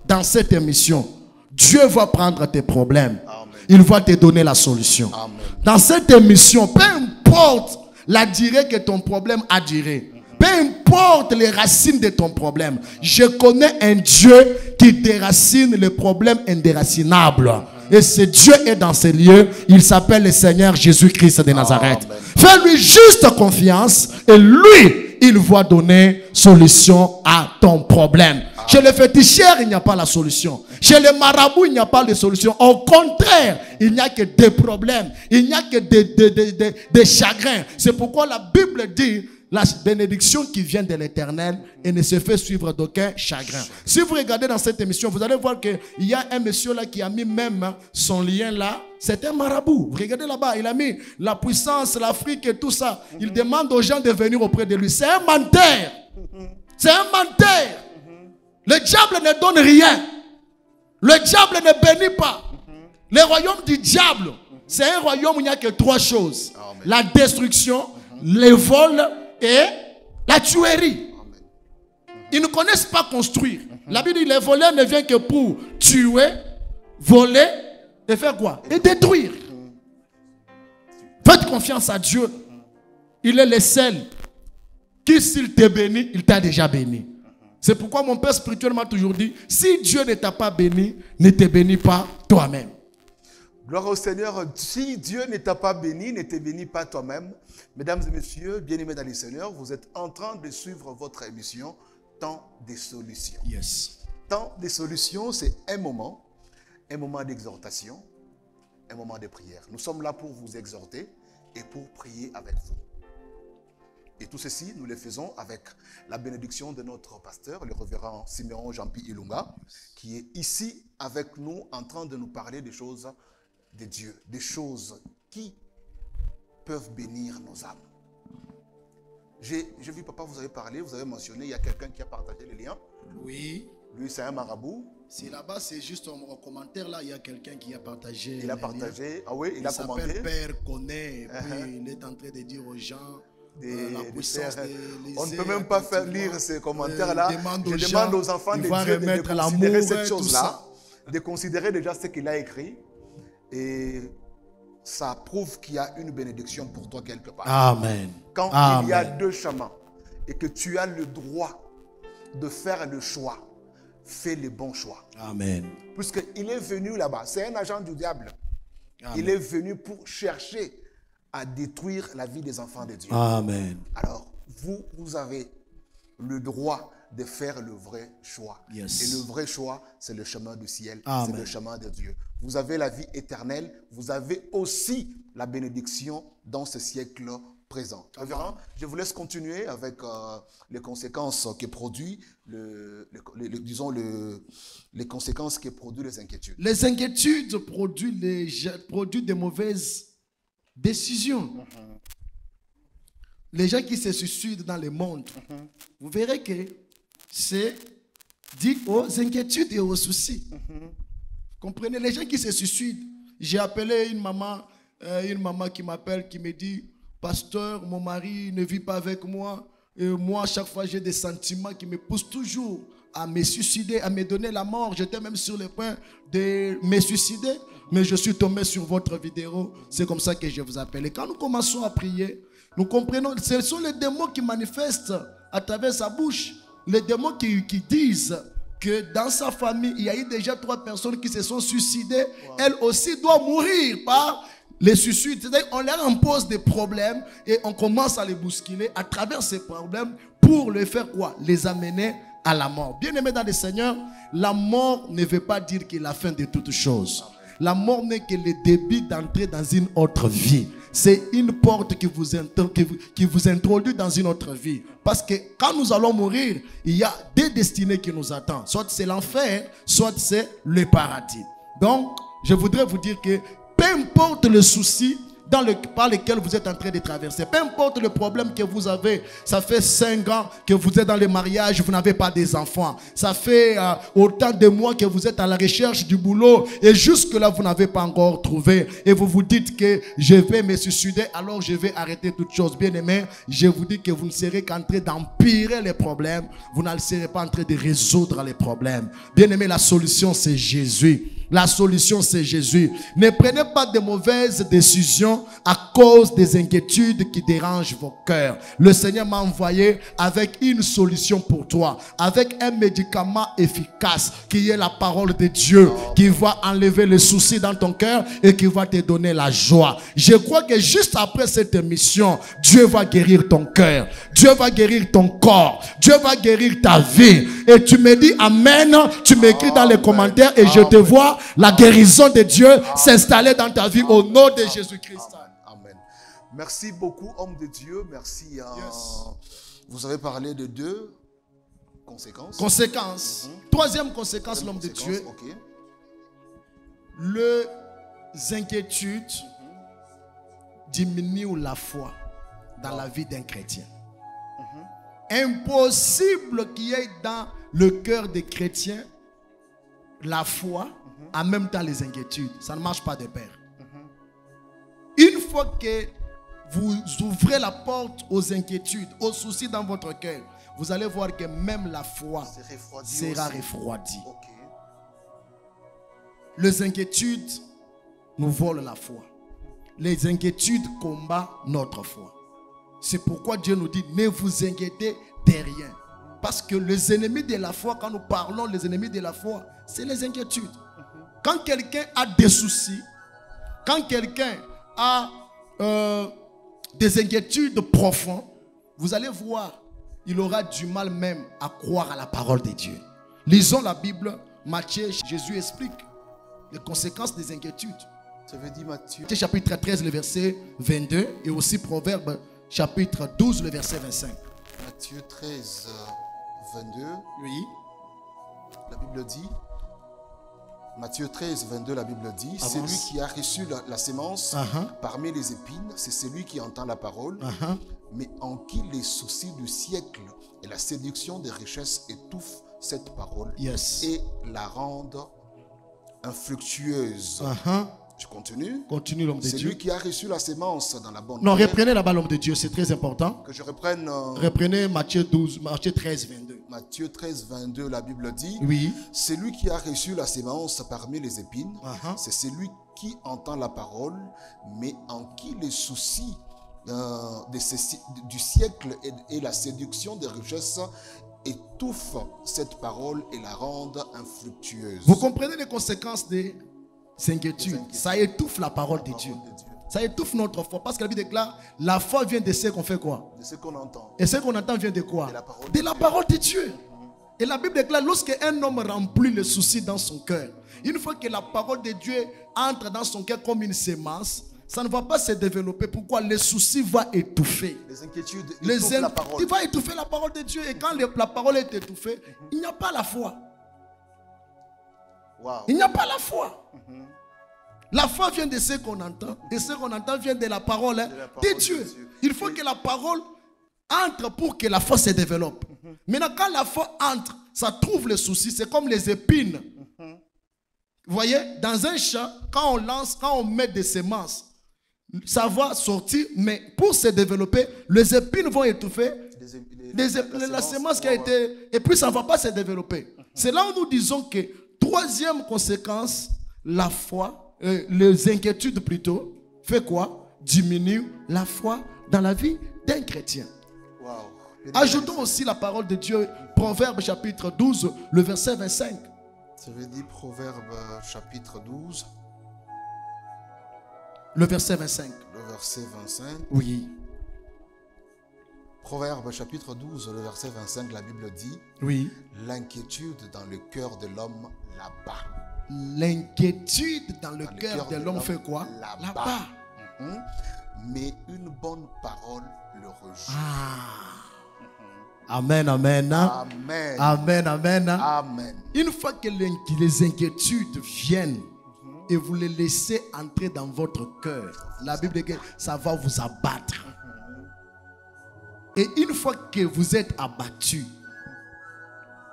Dans cette émission, Dieu va prendre tes problèmes. Amen. Il va te donner la solution. Amen. Dans cette émission, peu importe la durée que ton problème a duré, peu importe les racines de ton problème, je connais un Dieu qui déracine les problèmes indéracinables. Et ce Dieu est dans ces lieux. Il s'appelle le Seigneur Jésus-Christ de Nazareth. Fais-lui juste confiance et lui, il va donner solution à ton problème. Chez les féticheurs, il n'y a pas la solution. Chez les marabouts, il n'y a pas de solution. Au contraire, il n'y a que des problèmes. Il n'y a que des chagrins. C'est pourquoi la Bible dit la bénédiction qui vient de l'Éternel et ne se fait suivre d'aucun chagrin. Si vous regardez dans cette émission, vous allez voir qu'il y a un monsieur là qui a mis même son lien là. C'est un marabout. Vous regardez là-bas, il a mis la puissance, l'Afrique et tout ça. Il demande aux gens de venir auprès de lui. C'est un menteur. C'est un menteur. Le diable ne donne rien. Le diable ne bénit pas. Le royaume du diable, c'est un royaume où il n'y a que trois choses. Amen. La destruction, les vols et la tuerie. Ils ne connaissent pas construire. La Bible dit, les voleurs ne viennent que pour tuer, voler et faire quoi? Et détruire. Faites confiance à Dieu. Il est le seul qui, s'il te bénit, il t'a déjà béni. C'est pourquoi mon père spirituel m'a toujours dit, si Dieu ne t'a pas béni, ne te bénis pas toi-même. Gloire au Seigneur. Si Dieu ne t'a pas béni, ne te bénis pas toi-même. Mesdames et messieurs, bien-aimés dans le Seigneur, vous êtes en train de suivre votre émission Temps des solutions. Yes. Temps des solutions, c'est un moment d'exhortation, un moment de prière. Nous sommes là pour vous exhorter et pour prier avec vous. Et tout ceci, nous le faisons avec la bénédiction de notre pasteur, le révérend Siméon Jean-Pierre Ilunga, qui est ici avec nous en train de nous parler des choses de Dieu, des choses qui peuvent bénir nos âmes. J'ai vu, papa, vous avez parlé, vous avez mentionné, il y a quelqu'un qui a partagé le lien. Oui. Lui, c'est un marabout. C'est là-bas, c'est juste en commentaire, là, il y a quelqu'un qui a partagé. Il a partagé, ah oui, il a commenté. Il s'appelle Père Connaît, et puis il est en train de dire aux gens la puissance de on ne peut même pas faire lire ces commentaires-là. Je demande aux enfants de Dieu de considérer cette chose-là, de considérer déjà ce qu'il a écrit. Et ça prouve qu'il y a une bénédiction pour toi quelque part. Amen. Quand il y a deux chemins et que tu as le droit de faire le choix, fais le bon choix. Amen. Puisqu'il est venu là-bas, c'est un agent du diable. Amen. Il est venu pour chercher à détruire la vie des enfants de Dieu. Amen. Alors, vous avez le droit de faire le vrai choix. Yes. Et le vrai choix, c'est le chemin du ciel, c'est le chemin de Dieu. Vous avez la vie éternelle, vous avez aussi la bénédiction dans ce siècle présent. Révérend, je vous laisse continuer avec les conséquences que produit, les conséquences que produisent les inquiétudes. Les inquiétudes produisent des mauvaises décisions. Les gens qui se suicident dans le monde, vous verrez que c'est dit aux inquiétudes et aux soucis. Comprenez, les gens qui se suicident. J'ai appelé une maman qui m'appelle, qui me dit, pasteur, mon mari ne vit pas avec moi. Et moi, à chaque fois, j'ai des sentiments qui me poussent toujours à me suicider, à me donner la mort. J'étais même sur le point de me suicider, mais je suis tombé sur votre vidéo. C'est comme ça que je vous appelle. Et quand nous commençons à prier, nous comprenons, ce sont les démons qui manifestent à travers sa bouche. Les démons qui disent que dans sa famille, il y a eu déjà 3 personnes qui se sont suicidées. Wow. Elles aussi doivent mourir par les suicides. C'est-à-dire qu'on leur impose des problèmes et on commence à les bousculer à travers ces problèmes pour les faire quoi? Les amener à la mort. Bien-aimés dans le Seigneur, la mort ne veut pas dire que la fin de toutes choses. La mort n'est que le début d'entrer dans une autre vie. C'est une porte qui vous introduit dans une autre vie. Parce que quand nous allons mourir, il y a des destinées qui nous attendent. Soit c'est l'enfer, soit c'est le paradis. Donc, je voudrais vous dire que peu importe le souci par lequel vous êtes en train de traverser, peu importe le problème que vous avez, ça fait 5 ans que vous êtes dans le mariage, vous n'avez pas des enfants, ça fait autant de mois que vous êtes à la recherche du boulot et jusque là vous n'avez pas encore trouvé et vous vous dites que je vais me suicider, alors je vais arrêter toute chose. Bien aimé, je vous dis que vous ne serez qu'en train d'empirer les problèmes, vous ne serez pas en train de résoudre les problèmes. Bien aimé, la solution c'est Jésus. La solution, c'est Jésus. Ne prenez pas de mauvaises décisions à cause des inquiétudes qui dérangent vos cœurs. Le Seigneur m'a envoyé avec une solution pour toi, avec un médicament efficace qui est la parole de Dieu, qui va enlever les soucis dans ton cœur et qui va te donner la joie. Je crois que juste après cette émission, Dieu va guérir ton cœur, Dieu va guérir ton corps, Dieu va guérir ta vie. Et tu me dis Amen, tu m'écris dans les commentaires et je te vois la guérison de Dieu s'installer dans ta vie au nom de Jésus-Christ. Amen. Merci beaucoup, homme de Dieu. Merci. Vous avez parlé de 2 conséquences. Conséquences. Troisième conséquence, l'homme de Dieu. Okay. Les inquiétudes diminuent la foi dans la vie d'un chrétien. Impossible qu'il y ait dans le cœur des chrétiens la foi, en même temps les inquiétudes. Ça ne marche pas de pair. Une fois que vous ouvrez la porte aux inquiétudes, aux soucis dans votre cœur, vous allez voir que même la foi sera aussi. refroidie. Ok. Les inquiétudes nous volent la foi. Les inquiétudes combattent notre foi. C'est pourquoi Dieu nous dit, ne vous inquiétez de rien. Parce que les ennemis de la foi, quand nous parlons les ennemis de la foi, c'est les inquiétudes. Quand quelqu'un a des soucis, quand quelqu'un a des inquiétudes profondes, vous allez voir, il aura du mal même à croire à la parole de Dieu. Lisons la Bible, Matthieu, Jésus explique les conséquences des inquiétudes. Ça veut dire Matthieu. Matthieu chapitre 13, le verset 22 et aussi Proverbe chapitre 12, le verset 25. Matthieu 13, 22. Oui. La Bible dit, Matthieu 13, 22, la Bible dit, celui qui a reçu la sémence parmi les épines, c'est celui qui entend la parole, mais en qui les soucis du siècle et la séduction des richesses étouffent cette parole et la rendent infructueuse. Je continue. Continue, l'homme de Dieu. Celui qui a reçu la sémence dans la bonne Non, terre. reprenez là-bas l'homme de Dieu, c'est très important. Que je reprenne. Reprenez Matthieu 12, Matthieu 13, 22. Matthieu 13, 22, la Bible dit. Oui. Celui qui a reçu la sémence parmi les épines, c'est celui qui entend la parole, mais en qui les soucis du siècle et la séduction des richesses étouffent cette parole et la rendent infructueuse. Vous comprenez les conséquences des inquiétudes? Ça étouffe la parole de Dieu. Ça étouffe notre foi. Parce que la Bible déclare, la foi vient de ce qu'on fait quoi? De ce qu'on entend. Et ce qu'on entend vient de quoi? De la parole de Dieu. Et la Bible déclare, lorsqu'un homme remplit le souci dans son cœur, une fois que la parole de Dieu entre dans son cœur comme une sémence, ça ne va pas se développer. Pourquoi? Les soucis vont étouffer. Les inquiétudes étouffent la parole. Il va étouffer la parole de Dieu. Et quand la parole est étouffée, il n'y a pas la foi. Wow. Il n'y a pas la foi. La foi vient de ce qu'on entend. Et ce qu'on entend vient de la parole, de Dieu. Il faut que la parole entre pour que la foi se développe. Maintenant, quand la foi entre, ça trouve les soucis. C'est comme les épines. Vous voyez, dans un champ, quand on lance, quand on met des semences, ça va sortir, mais pour se développer, les épines vont étouffer la semence qui a été... Et puis ça ne va pas se développer. C'est là où nous disons que, troisième conséquence, la foi, les inquiétudes plutôt, fait quoi? Diminue la foi dans la vie d'un chrétien. Wow. Ajoutons aussi la parole de Dieu, Proverbe chapitre 12, le verset 25. Ça veut dire Proverbe chapitre 12. Le verset 25. Le verset 25. Oui. Proverbe chapitre 12, le verset 25, la Bible dit. Oui. L'inquiétude dans le cœur de l'homme là-bas. L'inquiétude dans le cœur de l'homme fait quoi? Là-bas. Mais une bonne parole le rejoint. Amen, amen. Amen. Amen, amen. Amen. Une fois que les inquiétudes viennent et vous les laissez entrer dans votre cœur, la Bible dit que ça va vous abattre. Et une fois que vous êtes abattu,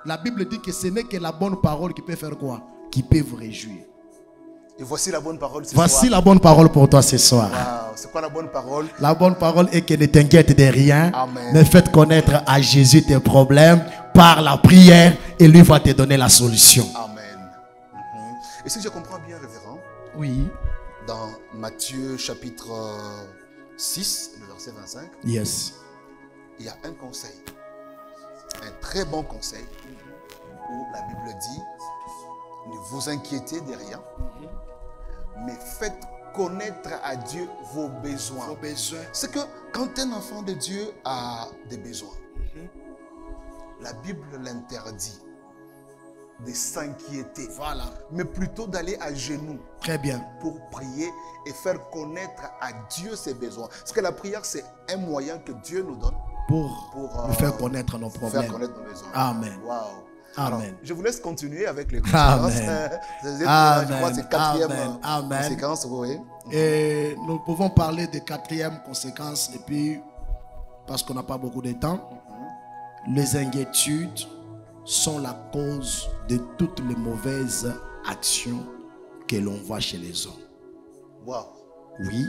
la Bible dit que ce n'est que la bonne parole qui peut faire quoi? Qui peut vous réjouir. Et voici la bonne parole ce soir. Voici la bonne parole pour toi ce soir. Wow. C'est quoi la bonne parole? La bonne parole est que ne t'inquiète de rien. Amen. Mais faites connaître à Jésus tes problèmes par la prière et lui va te donner la solution. Amen. Et si je comprends bien, révérend, oui. Dans Matthieu chapitre 6, le verset 25, yes. Il y a un conseil, un très bon conseil, où la Bible dit, ne vous inquiétez de rien, mais faites connaître à Dieu vos besoins. Vos besoins. C'est que quand un enfant de Dieu a des besoins, la Bible l'interdit de s'inquiéter. Voilà. Mais plutôt d'aller à genoux. Très bien. Pour prier et faire connaître à Dieu ses besoins. Parce que la prière, c'est un moyen que Dieu nous donne pour nous faire connaître nos problèmes. Faire connaître nos besoins. Amen. Wow. Amen. Alors, je vous laisse continuer avec les conséquences. Amen. Je crois que c'est quatrième conséquence. Oui. Et nous pouvons parler de quatrième conséquence. Et puis, parce qu'on n'a pas beaucoup de temps, les inquiétudes sont la cause de toutes les mauvaises actions que l'on voit chez les hommes. Wow. Oui.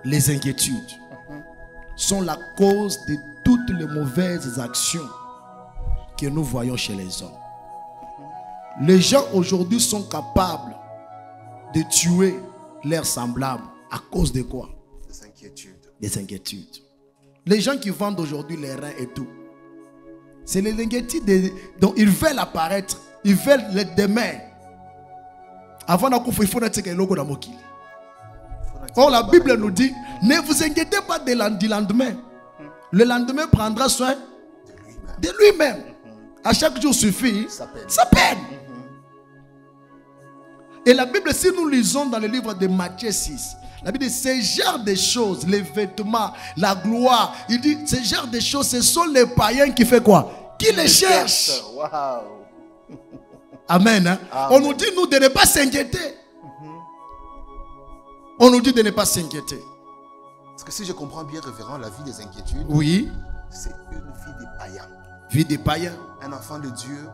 Les inquiétudes sont la cause de toutes les mauvaises actions que nous voyons chez les hommes. Les gens aujourd'hui sont capables de tuer leurs semblables à cause de quoi? Des inquiétudes. Des inquiétudes. Les gens qui vendent aujourd'hui les reins et tout, c'est les inquiétudes dont ils veulent apparaître, ils veulent les demain. Avant il faut être un logo dans Mokili. Or la Bible nous dit, ne vous inquiétez pas du lendemain. Le lendemain prendra soin de lui-même. À chaque jour suffit sa peine. Et la Bible, si nous lisons dans le livre de Matthieu 6, la Bible dit, ce genre de choses, les vêtements, la gloire, il dit, ce genre de choses, ce sont les païens qui font quoi? Qui les cherchent. Wow. Amen, hein? Amen. On nous dit, nous, de ne pas s'inquiéter. On nous dit de ne pas s'inquiéter. Parce que si je comprends bien, révérend, la vie des inquiétudes, Oui, c'est une vie des païens. vie des païens. Un enfant de Dieu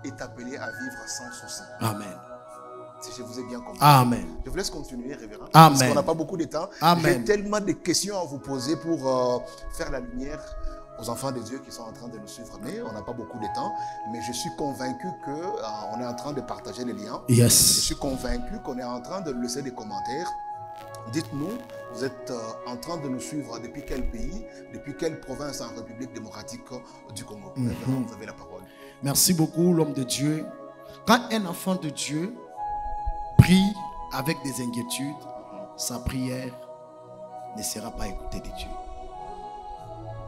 est appelé à vivre sans souci. Amen. Si je vous ai bien compris. Amen. Je vous laisse continuer, révérend. Amen. Parce qu'on n'a pas beaucoup de temps. Amen. J'ai tellement de questions à vous poser pour faire la lumière aux enfants de Dieu qui sont en train de nous suivre. Mais on n'a pas beaucoup de temps. Mais je suis convaincu qu'on est en train de partager les liens. Je Yes. suis convaincu qu'on est en train de laisser des commentaires. Dites-nous, vous êtes en train de nous suivre depuis quel pays, depuis quelle province en République démocratique du Congo. Vous avez la parole. Merci beaucoup, l'homme de Dieu. Quand un enfant de Dieu prie avec des inquiétudes, sa prière ne sera pas écoutée de Dieu.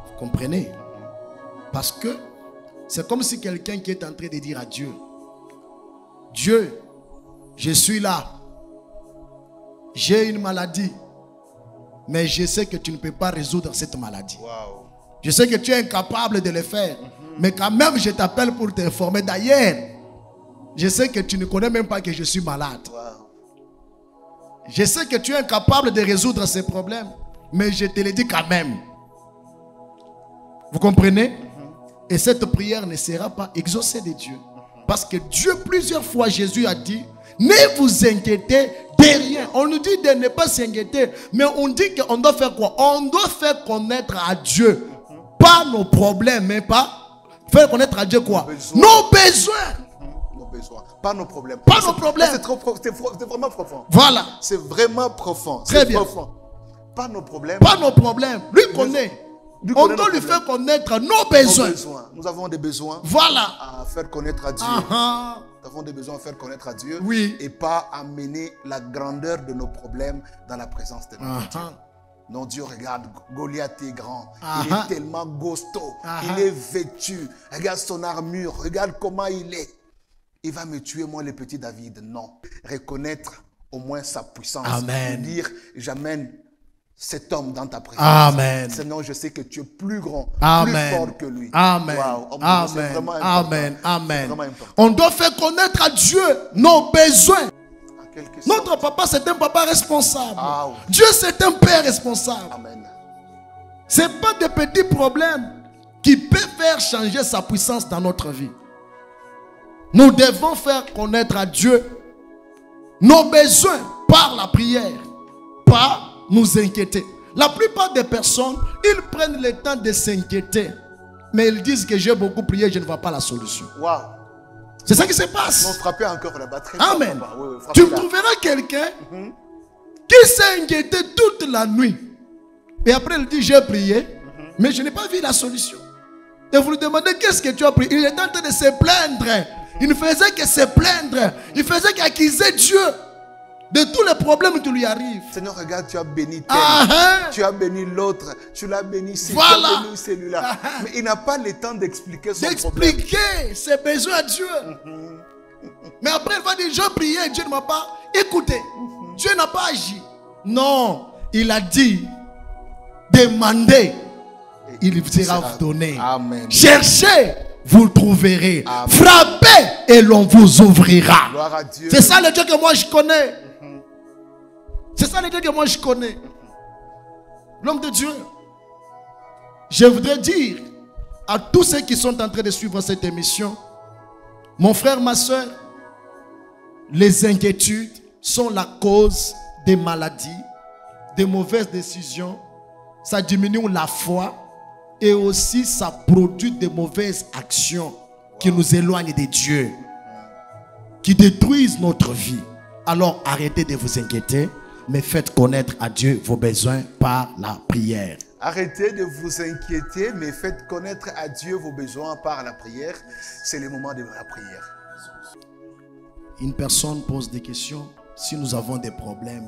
Vous comprenez? Parce que c'est comme si quelqu'un qui est en train de dire à Dieu, Dieu, je suis là, j'ai une maladie, mais je sais que tu ne peux pas résoudre cette maladie. Waouh. Je sais que tu es incapable de le faire, mais quand même je t'appelle pour t'informer. D'ailleurs, je sais que tu ne connais même pas que je suis malade. Waouh. Je sais que tu es incapable de résoudre ces problèmes, mais je te le dis quand même. Vous comprenez? Et cette prière ne sera pas exaucée de Dieu. Parce que Dieu, plusieurs fois, Jésus a dit, ne vous inquiétez de rien. On nous dit de ne pas s'inquiéter, mais on dit qu'on doit faire quoi? On doit faire connaître à Dieu, pas nos problèmes, mais pas faire connaître à Dieu quoi? Nos besoins. Nos besoins, pas nos problèmes. Pas nos problèmes. C'est vraiment profond. Voilà. C'est vraiment profond. Très C'est bien. profond. Pas nos problèmes. Pas nos problèmes. Lui connaît. Lui On connaît doit nos lui problèmes. faire connaître nos Nos besoins. besoins. Nous avons des besoins Voilà. à faire connaître à Dieu. Ah, Nous avons des besoins à faire connaître à Dieu. Oui. Et pas amener la grandeur de nos problèmes dans la présence de notre Dieu. ah. Non, Dieu, regarde, Goliath est grand. Ah, Il ah. est tellement costaud. Ah, Il est vêtu. Regarde son armure. Regarde comment il est. Il va me tuer, moi, le petit David. Non. Reconnaître au moins sa puissance. Amen. Dire, j'amène cet homme dans ta présence. Amen. Sinon, je sais que tu es plus grand, Amen. plus fort que lui. Amen. Wow. Oh mon Dieu, c'est Amen. vraiment important. Amen. C'est Amen. vraiment important. On doit faire connaître à Dieu nos besoins. En quelque sorte. Notre papa, c'est un papa responsable. Ah oui. Dieu, c'est un père responsable. Amen. Ce n'est pas des petits problèmes qui peuvent faire changer sa puissance dans notre vie. Nous devons faire connaître à Dieu nos besoins par la prière, pas nous inquiéter. La plupart des personnes, ils prennent le temps de s'inquiéter, mais ils disent que j'ai beaucoup prié, je ne vois pas la solution. Waouh. C'est ça qui se Non, passe. frappez encore là-bas. Très fort, Amen. papa. Oui, oui, Tu frappez là. trouveras quelqu'un qui s'est inquiété toute la nuit. Et après, il dit, j'ai prié, mais je n'ai pas vu la solution. Et vous lui demandez, qu'est-ce que tu as prié? Il est en train de se plaindre. Il ne faisait que se plaindre. Il faisait qu'accuser Dieu de tous les problèmes qui lui arrivent. Seigneur, regarde, tu as béni tel. Ah, hein. Tu as béni l'autre. Tu l'as béni ci. Voilà. Tu as béni celui-là. Ah, ah. Mais il n'a pas le temps d'expliquer son problème. D'expliquer ses besoins à Dieu. Mais après, il va dire, j'ai prié, Dieu ne m'a pas écouté. Dieu n'a pas agi. Non, il a dit, demandez, il sera donné. Amen. Cherchez, vous le trouverez. Amen. Frappez et l'on vous ouvrira. Gloire à Dieu. C'est ça le Dieu que moi je connais. C'est ça le Dieu que moi je connais. L'homme de Dieu. Je voudrais dire à tous ceux qui sont en train de suivre cette émission, mon frère, ma soeur, les inquiétudes sont la cause des maladies, des mauvaises décisions. Ça diminue la foi, et aussi ça produit de mauvaises actions qui nous éloignent de Dieu, qui détruisent notre vie. Alors arrêtez de vous inquiéter, mais faites connaître à Dieu vos besoins par la prière. Arrêtez de vous inquiéter, mais faites connaître à Dieu vos besoins par la prière. C'est le moment de la prière. Une personne pose des questions. Si nous avons des problèmes,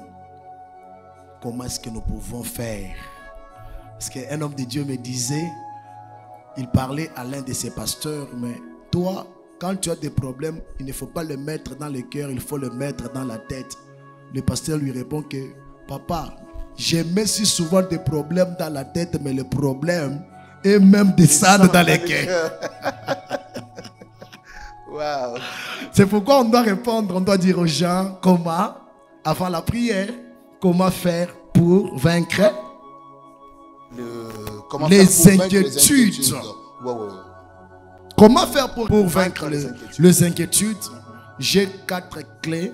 comment est-ce que nous pouvons faire? Parce qu'un homme de Dieu me disait, il parlait à l'un de ses pasteurs, mais toi, quand tu as des problèmes, il ne faut pas le mettre dans le cœur, il faut le mettre dans la tête. Le pasteur lui répond que, papa, j'ai mis si souvent des problèmes dans la tête, mais le problème est même descendre dans le cœur. Wow. C'est pourquoi on doit répondre, on doit dire aux gens comment, avant la prière, comment faire pour vaincre les inquiétudes. Wow. Comment faire pour vaincre les inquiétudes? J'ai 4 clés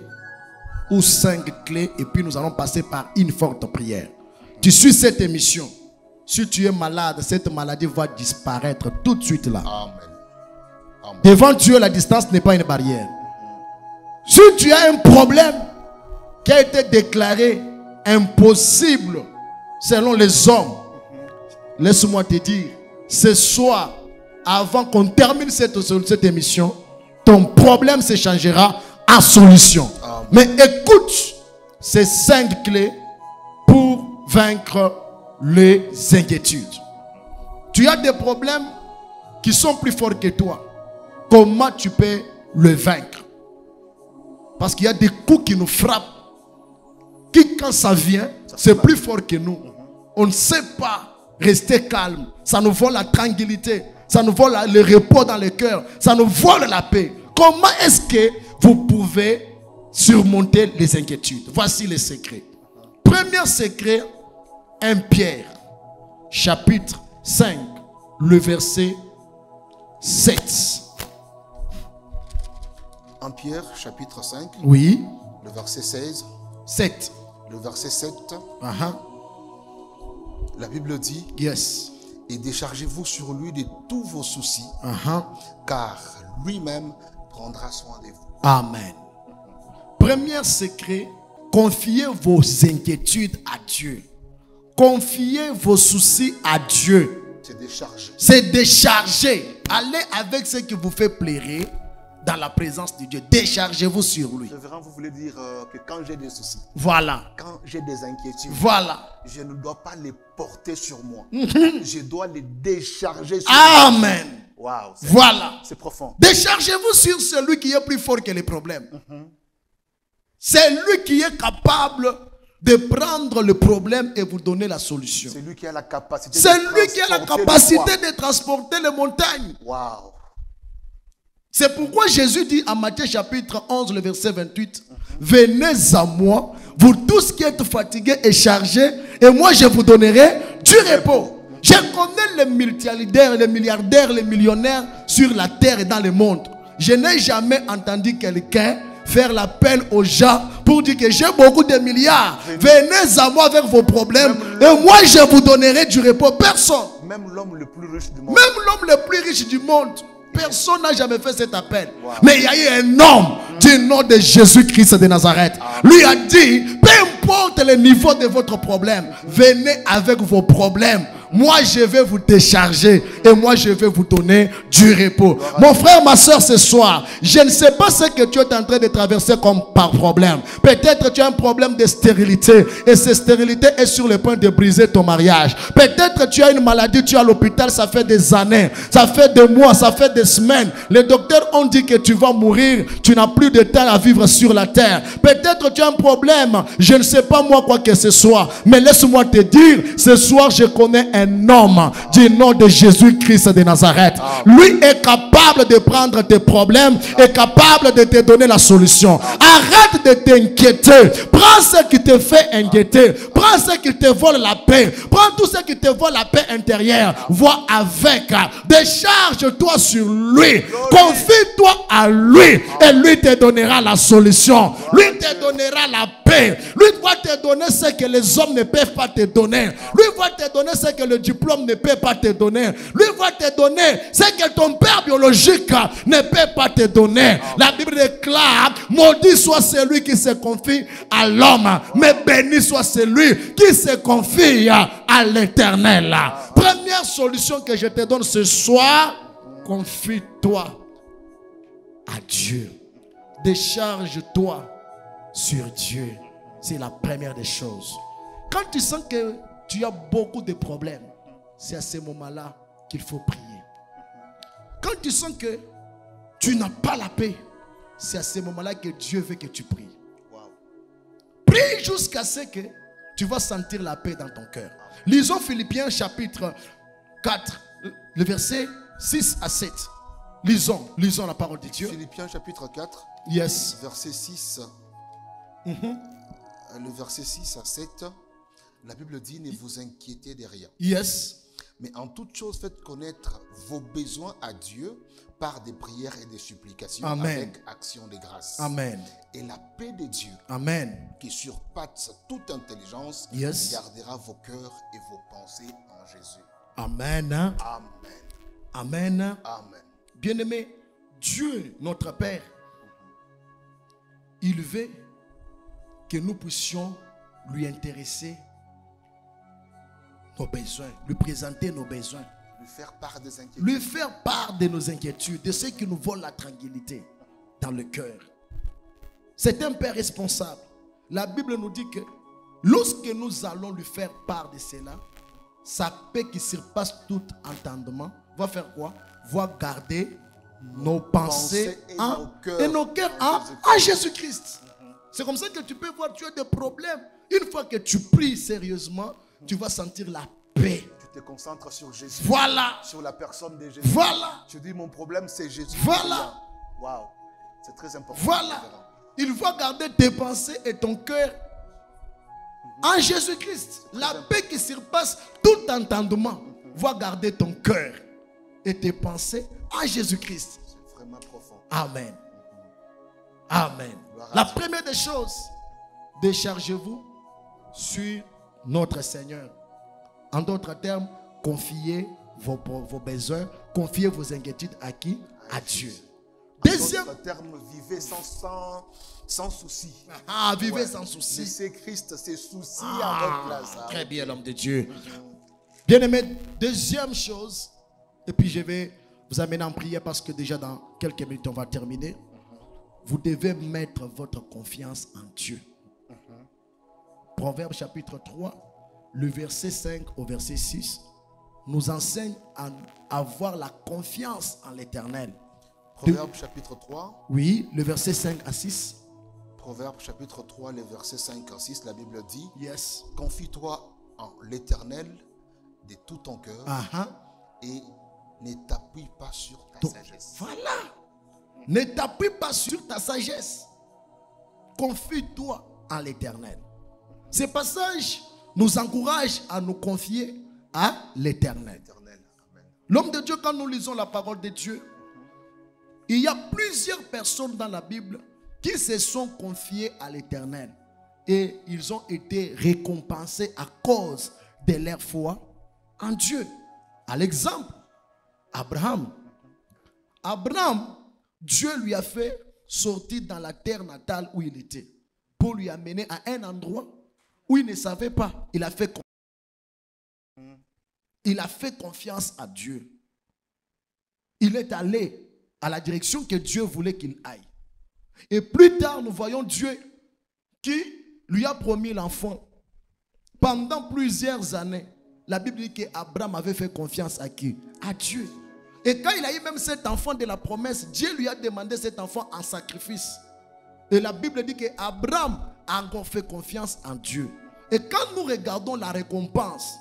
ou 5 clés et puis nous allons passer par une forte prière. Tu suis cette émission. Si tu es malade, cette maladie va disparaître tout de suite là. Amen. Amen. Devant Dieu, la distance n'est pas une barrière. Si tu as un problème qui a été déclaré impossible selon les hommes, laisse-moi te dire, ce soir, avant qu'on termine cette émission, ton problème se changera en solution. Amen. Mais écoute ces 5 clés pour vaincre les inquiétudes. Tu as des problèmes qui sont plus forts que toi. Comment tu peux le vaincre? Parce qu'il y a des coups qui nous frappent, qui quand ça vient, c'est plus fort que nous. On ne sait pas rester calme. Ça nous vole la tranquillité. Ça nous vole le repos dans le cœur. Ça nous vole la paix. Comment est-ce que vous pouvez surmonter les inquiétudes? Voici les secrets. Premier secret, 1 Pierre, chapitre 5, le verset 7. 1 Pierre, chapitre 5, Oui. le verset 16, 7. le verset 7, Uh-huh. la Bible dit, Yes. et déchargez-vous sur lui de tous vos soucis, Uh-huh. car lui-même prendra soin de vous. Amen. Premier secret, confiez vos inquiétudes à Dieu. Confiez vos soucis à Dieu. C'est déchargé. C'est décharger. Allez avec ce qui vous fait plaire dans la présence de Dieu. Déchargez-vous sur lui. Révérend, vous voulez dire que quand j'ai des soucis, Voilà. quand j'ai des inquiétudes, Voilà. je ne dois pas les porter sur moi. Je dois les décharger sur moi. Amen. Waouh, Voilà. c'est profond. Déchargez-vous sur celui qui est plus fort que les problèmes. C'est lui qui est capable de prendre le problème et vous donner la solution. C'est lui qui a la capacité C'est de lui qui a la transporter capacité le de transporter les montagnes. poids. Waouh. C'est pourquoi Jésus dit en Matthieu chapitre 11, le verset 28, venez à moi, vous tous qui êtes fatigués et chargés, et moi je vous donnerai du repos. Je connais les multimilliardaires, les millionnaires sur la terre et dans le monde. Je n'ai jamais entendu quelqu'un faire l'appel aux gens pour dire que j'ai beaucoup de milliards. Venez à moi avec vos problèmes et moi je vous donnerai du repos. Personne. Même l'homme le plus riche du monde. Même l'homme le plus riche du monde. Personne n'a jamais fait cet appel. Wow. Mais il y a eu un homme du nom de Jésus-Christ de Nazareth. Lui a dit, peu importe le niveau de votre problème, venez avec vos problèmes. Moi, je vais vous décharger et moi, je vais vous donner du repos. Mon frère, ma soeur, ce soir, je ne sais pas ce que tu es en train de traverser comme par problème. Peut-être tu as un problème de stérilité et cette stérilité est sur le point de briser ton mariage. Peut-être tu as une maladie, tu es à l'hôpital, ça fait des années, ça fait des mois, ça fait des semaines. Les docteurs ont dit que tu vas mourir, tu n'as plus de temps à vivre sur la terre. Peut-être tu as un problème, je ne sais pas moi quoi que ce soit, mais laisse-moi te dire, ce soir je connais un homme du nom de Jésus-Christ de Nazareth. Lui est capable de prendre tes problèmes, est capable de te donner la solution. Arrête de t'inquiéter. Prends ce qui te fait inquiéter. Prends ce qui te vole la paix. Prends tout ce qui te vole la paix intérieure. Vois avec. Décharge-toi sur lui. Confie-toi à lui. Et lui te donnera la solution. Lui te donnera la paix. paix. Lui va te donner ce que les hommes ne peuvent pas te donner. Lui va te donner ce que le diplôme ne peut pas te donner. Lui va te donner ce que ton père biologique ne peut pas te donner. La Bible déclare, maudit soit celui qui se confie à l'homme, mais béni soit celui qui se confie à l'Éternel. Première solution que je te donne ce soir, confie-toi à Dieu. Décharge-toi sur Dieu. C'est la première des choses. Quand tu sens que tu as beaucoup de problèmes, c'est à ce moment-là qu'il faut prier. Quand tu sens que tu n'as pas la paix, c'est à ce moment-là que Dieu veut que tu pries. Prie jusqu'à ce que tu vas sentir la paix dans ton cœur. Lisons Philippiens chapitre 4, le verset 6 à 7. Lisons la parole de Dieu. Philippiens chapitre 4, yes. Verset 6. Le verset 6 à 7, la Bible dit, ne vous inquiétez de rien. Yes. Mais en toute chose, faites connaître vos besoins à Dieu par des prières et des supplications. Amen. Avec action de grâce. Amen. Et la paix de Dieu, amen, qui surpasse toute intelligence, yes, gardera vos cœurs et vos pensées en Jésus. Amen. Amen. Amen. Amen. Bien-aimé, Dieu, notre Père, il veut que nous puissions lui intéresser nos besoins, lui présenter nos besoins, lui faire part des inquiétudes, lui faire part de nos inquiétudes, de ce qui nous vole la tranquillité dans le cœur. C'est un Père responsable. La Bible nous dit que lorsque nous allons lui faire part de cela, sa paix qui surpasse tout entendement va faire quoi? Va garder nos pensées et nos cœurs en Jésus-Christ. C'est comme ça que tu peux voir, tu as des problèmes. Une fois que tu pries sérieusement, tu vas sentir la paix. Tu te concentres sur Jésus. Voilà. Sur la personne de Jésus. Voilà. Tu dis, mon problème, c'est Jésus. Voilà. Waouh. C'est très important. Voilà. Il va garder tes pensées et ton cœur en Jésus-Christ. La paix qui surpasse tout entendement va garder ton cœur et tes pensées en Jésus-Christ. C'est vraiment profond. Amen. Amen. La première des choses, déchargez-vous sur notre Seigneur. En d'autres termes, confiez vos besoins, confiez vos inquiétudes à qui? À Dieu. Deuxième terme, vivez sans souci. Vivez sans souci. Laissez Christ ses soucis à votre place. Très bien, l'homme de Dieu. Bien-aimé, deuxième chose, et puis je vais vous amener en prière parce que déjà dans quelques minutes on va terminer. Vous devez mettre votre confiance en Dieu. Proverbe chapitre 3, le verset 5 au verset 6 nous enseigne à avoir la confiance en l'Éternel. Proverbe chapitre 3. Oui, le verset 5 à 6. Proverbe chapitre 3, le verset 5 à 6, la Bible dit, yes, confie-toi en l'Éternel de tout ton cœur et ne t'appuie pas sur ta sagesse. Voilà. Ne t'appuie pas sur ta sagesse. Confie-toi en l'Éternel. Ce passage nous encourage à nous confier à l'Éternel. L'homme de Dieu, quand nous lisons la parole de Dieu, il y a plusieurs personnes dans la Bible qui se sont confiées à l'Éternel. Et ils ont été récompensés à cause de leur foi en Dieu. À l'exemple, Abraham. Abraham, Dieu lui a fait sortir dans la terre natale où il était pour lui amener à un endroit où il ne savait pas. Il a fait confiance à Dieu. Il est allé à la direction que Dieu voulait qu'il aille. Et plus tard, nous voyons Dieu qui lui a promis l'enfant. Pendant plusieurs années, la Bible dit qu'Abraham avait fait confiance à qui? À Dieu. Et quand il a eu même cet enfant de la promesse, Dieu lui a demandé cet enfant en sacrifice. Et la Bible dit qu'Abraham a encore fait confiance en Dieu. Et quand nous regardons la récompense,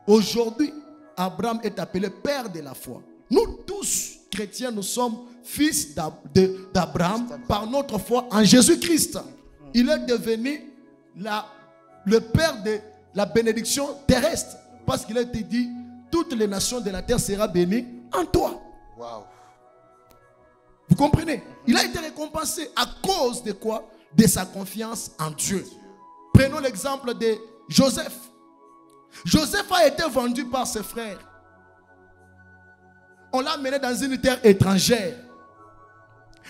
aujourd'hui, Abraham est appelé père de la foi. Nous tous, chrétiens, nous sommes fils d'Abraham par notre foi en Jésus-Christ. Il est devenu le père de la bénédiction terrestre. Parce qu'il a été dit, toutes les nations de la terre seront bénies en toi. Wow. Vous comprenez? Il a été récompensé à cause de quoi? De sa confiance en Dieu. Prenons l'exemple de Joseph. Joseph a été vendu par ses frères. On l'a mené dans une terre étrangère.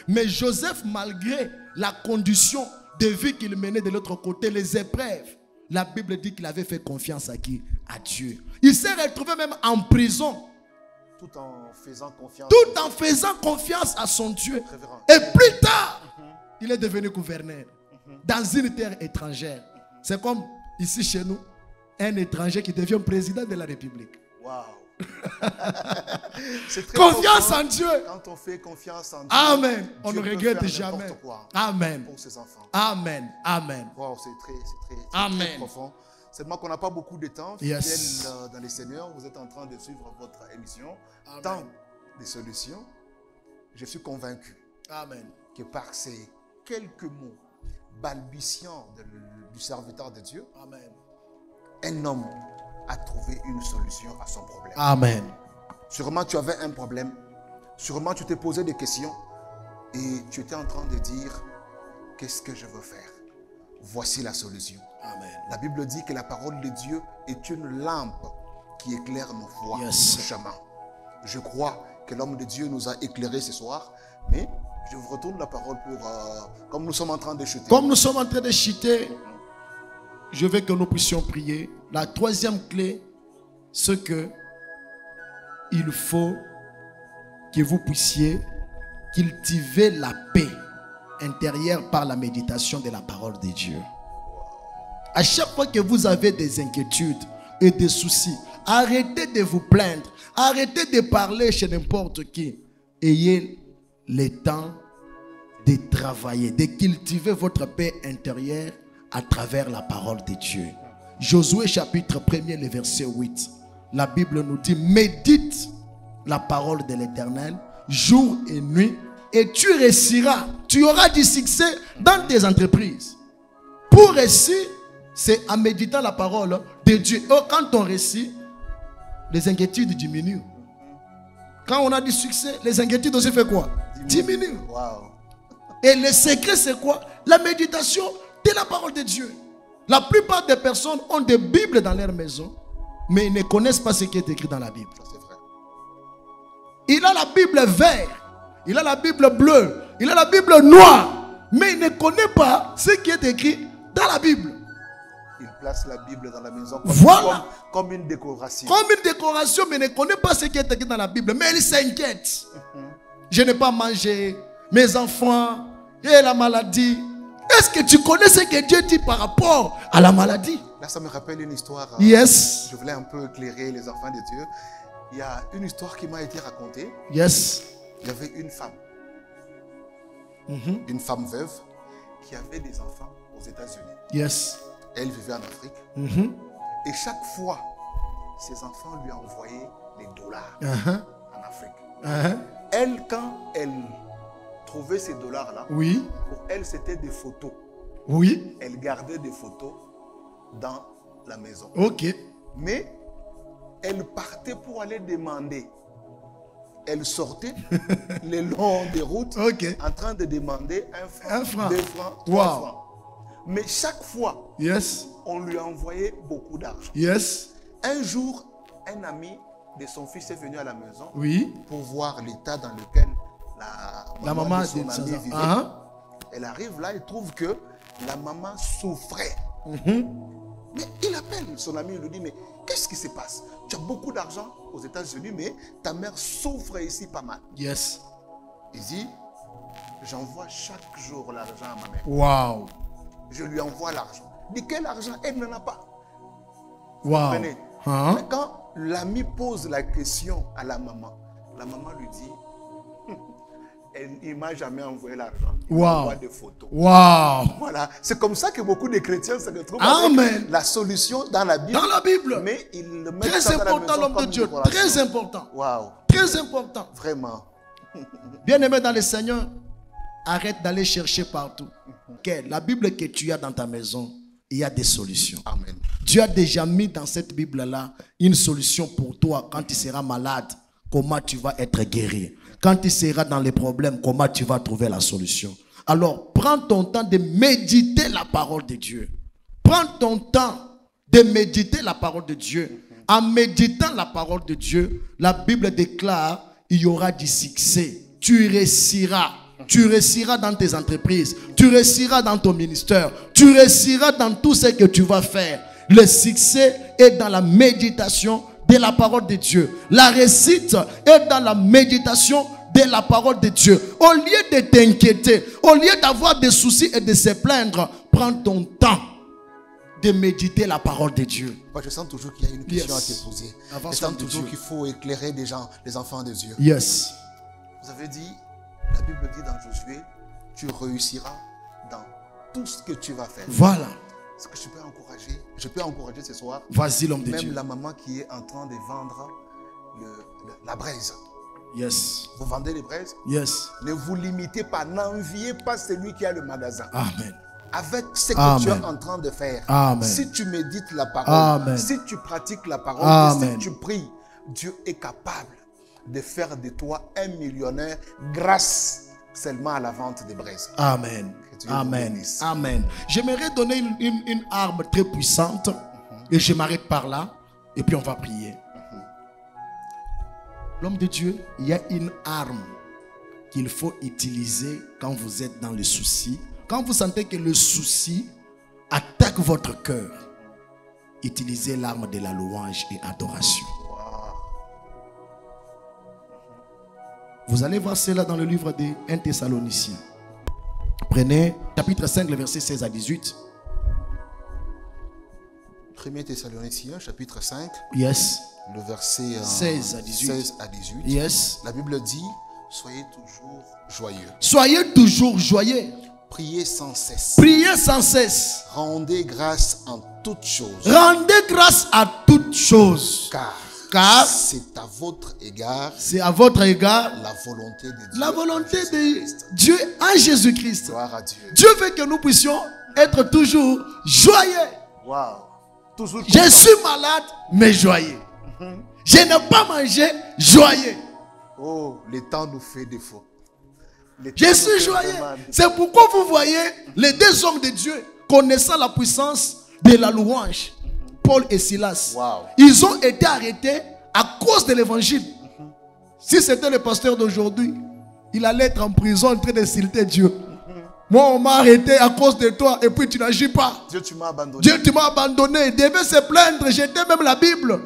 Mais Joseph, malgré la condition de vie qu'il menait de l'autre côté, les épreuves, la Bible dit qu'il avait fait confiance à qui? À Dieu. Il s'est retrouvé même en prison. Tout en faisant confiance. Tout en faisant confiance à son Dieu. Révérend. Et plus tard, il est devenu gouverneur dans une terre étrangère. C'est comme ici chez nous, un étranger qui devient président de la République. Waouh. C'est très Confiance important en Dieu. Quand on fait confiance en Dieu. Amen. On Dieu ne peut regrette faire jamais. n'importe quoi Amen. pour ses enfants. Amen. Amen. Wow, c'est très Amen. profond. Seulement qu'on n'a pas beaucoup de temps. Yes. Fidèles dans les Seigneurs, vous êtes en train de suivre votre émission. Amen. Tant de solutions. Je suis convaincu Amen. que par ces quelques mots balbutiants du serviteur de Dieu, Amen. un homme a trouvé une solution à son problème. Amen. Sûrement tu avais un problème. Sûrement tu t'es posé des questions. Et tu étais en train de dire, qu'est-ce que je veux faire? Voici la solution. Amen. La Bible dit que la parole de Dieu est une lampe qui éclaire nos voies, Yes. nos chemins. Je crois que l'homme de Dieu nous a éclairés ce soir. Mais je vous retourne la parole pour... comme nous sommes en train de chuter. Comme nous sommes en train de chuter, je veux que nous puissions prier. La troisième clé, c'est que il faut que vous puissiez cultiver la paix intérieure par la méditation de la parole de Dieu. À chaque fois que vous avez des inquiétudes et des soucis, arrêtez de vous plaindre, arrêtez de parler chez n'importe qui. Ayez le temps de travailler, de cultiver votre paix intérieure à travers la parole de Dieu. Josué chapitre 1er, le verset 8. La Bible nous dit, médite la parole de l'Éternel jour et nuit et tu réussiras. Tu auras du succès dans tes entreprises. Pour réussir, c'est en méditant la parole de Dieu. Et quand on réussit, les inquiétudes diminuent. Quand on a du succès, les inquiétudes aussi fait quoi? Diminuent. Wow. Et le secret, c'est quoi? La méditation de la parole de Dieu. La plupart des personnes ont des Bibles dans leur maison, mais ils ne connaissent pas ce qui est écrit dans la Bible. Ça, c'est vrai. Il a la Bible verte, il a la Bible bleue, il a la Bible noire, mais il ne connaît pas ce qui est écrit dans la Bible. Il place la Bible dans la maison Voilà. comme une décoration. Comme une décoration, mais il ne connaît pas ce qui est écrit dans la Bible. Mais il s'inquiète. Je n'ai pas mangé, mes enfants, et la maladie. Est-ce que tu connais ce que Dieu dit par rapport à la maladie? Là, ça me rappelle une histoire. Yes. Je voulais un peu éclairer les enfants de Dieu. Il y a une histoire qui m'a été racontée. Yes. Il y avait une femme. Une femme veuve qui avait des enfants aux États-Unis. Yes. Elle vivait en Afrique. Et chaque fois, ses enfants lui envoyaient des dollars en Afrique. Elle, quand elle trouvait ces dollars-là, Oui. pour elle, c'était des photos. Oui. Elle gardait des photos dans la maison. Ok. Mais elle partait pour aller demander. Elle sortait le long des routes Ok. en train de demander un franc, Un franc. 2 francs, 3 Wow. francs. Mais chaque fois, Yes. on lui envoyait beaucoup d'argent. Yes. Un jour, un ami de son fils est venu à la maison Oui. pour voir l'état dans lequel La maman de son de ami ses vivait. enfants. Elle arrive là et trouve que la maman souffrait. Mais il appelle son ami, il lui dit, mais qu'est-ce qui se passe? Tu as beaucoup d'argent aux États-Unis, mais ta mère souffre ici pas mal. Yes. Il dit, j'envoie chaque jour l'argent à ma mère. Wow. Je lui envoie l'argent. De quel argent? Elle n'en a pas. Wow. Comprenez? Hein? Mais quand l'ami pose la question à la maman lui dit, il ne m'a jamais envoyé l'argent. Il Wow. m'envoie des photos. Wow. Voilà. C'est comme ça que beaucoup de chrétiens se retrouvent Amen. avec la solution dans la Bible. Dans la Bible. Mais ils le mettent Très ça dans la important, maison l'homme de comme Dieu. décoration. Très important. Waouh. Très important. Vraiment. Bien-aimé dans le Seigneur, arrête d'aller chercher partout. La Bible que tu as dans ta maison, il y a des solutions. Amen. Dieu a déjà mis dans cette Bible-là une solution pour toi quand tu seras malade. Comment tu vas être guéri. Quand tu seras dans les problèmes, comment tu vas trouver la solution. Alors, prends ton temps de méditer la parole de Dieu. Prends ton temps de méditer la parole de Dieu. En méditant la parole de Dieu, la Bible déclare, il y aura du succès. Tu réussiras. Tu réussiras dans tes entreprises. Tu réussiras dans ton ministère. Tu réussiras dans tout ce que tu vas faire. Le succès est dans la méditation de la parole de Dieu. La réussite est dans la méditation de la parole de Dieu. Au lieu de t'inquiéter, au lieu d'avoir des soucis et de se plaindre, prends ton temps de méditer la parole de Dieu. Moi, je sens toujours qu'il y a une question à te poser. Je sens toujours qu'il faut éclairer des gens, les enfants de Dieu. Yes. Vous avez dit, la Bible dit dans Josué, tu réussiras dans tout ce que tu vas faire. Voilà. Est-ce que je peux encourager ce soir? Vas-y, l'homme de Dieu. Même la maman qui est en train de vendre la braise. Yes. Vous vendez les braises? Yes. Ne vous limitez pas, n'enviez pas celui qui a le magasin. Amen. Avec ce que tu es en train de faire. Amen. Si tu médites la parole, Amen. Si tu pratiques la parole, Amen. Si tu pries, Dieu est capable de faire de toi un millionnaire grâce seulement à la vente des braises. Amen. Amen. Amen. J'aimerais donner une arme très puissante et je m'arrête par là et puis on va prier. L'homme de Dieu, il y a une arme qu'il faut utiliser quand vous êtes dans le souci. Quand vous sentez que le souci attaque votre cœur, utilisez l'arme de la louange et adoration. Vous allez voir cela dans le livre des 1 Thessaloniciens. Prenez chapitre 5, le verset 16 à 18. 1 Thessaloniciens, chapitre 5. Yes. Le verset 16 à 18. 16 à 18. Yes. La Bible dit, soyez toujours joyeux. Soyez toujours joyeux. Priez sans cesse. Priez sans cesse. Rendez grâce en toutes choses. Rendez grâce à toutes choses. Car c'est à votre égard. C'est à votre égard. La volonté de Dieu. La volonté de Dieu en Jésus-Christ. Gloire à Dieu. Dieu veut que nous puissions être toujours joyeux. Wow. Toujours je suis malade, mais joyeux. Je n'ai pas mangé, joyeux. Oh, le temps nous fait défaut. Je suis joyeux. C'est pourquoi vous voyez les deux hommes de Dieu connaissant la puissance de la louange, Paul et Silas. Wow. Ils ont été arrêtés à cause de l'évangile. Si c'était le pasteur d'aujourd'hui, il allait être en prison en train d'insulter Dieu. Moi, on m'a arrêté à cause de toi et puis tu n'agis pas. Dieu, tu m'as abandonné. Dieu, tu m'as abandonné. Il devait se plaindre. J'étais même la Bible.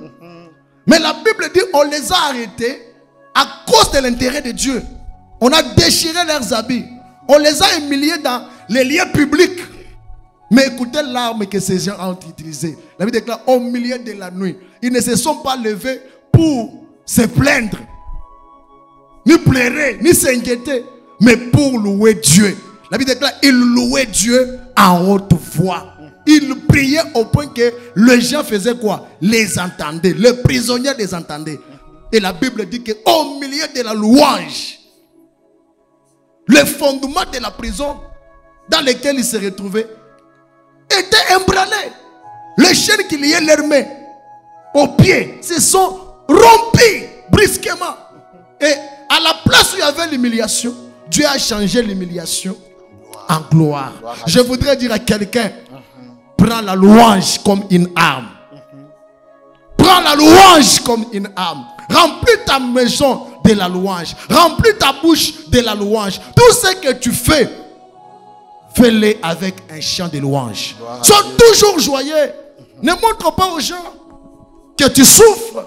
Mais la Bible dit on les a arrêtés à cause de l'intérêt de Dieu. On a déchiré leurs habits. On les a humiliés dans les lieux publics. Mais écoutez l'arme que ces gens ont utilisée. La Bible déclare au milieu de la nuit. Ils ne se sont pas levés pour se plaindre, ni pleurer, ni s'inquiéter, mais pour louer Dieu. La Bible déclare ils louaient Dieu en haute voix. Ils priaient au point que les gens faisaient quoi? Les entendaient. Les prisonniers les entendaient. Et la Bible dit qu'au milieu de la louange, le fondement de la prison dans lequel ils se retrouvaient était ébranlé. Les chaînes qui liaient leurs mains aux pieds se sont rompues brusquement. Et à la place où il y avait l'humiliation, Dieu a changé l'humiliation en gloire. Je voudrais dire à quelqu'un, prends la louange comme une arme. Prends la louange comme une arme. Remplis ta maison de la louange. Remplis ta bouche de la louange. Tout ce que tu fais, fais-le avec un chant de louange. Sois toujours joyeux. Ne montre pas aux gens que tu souffres.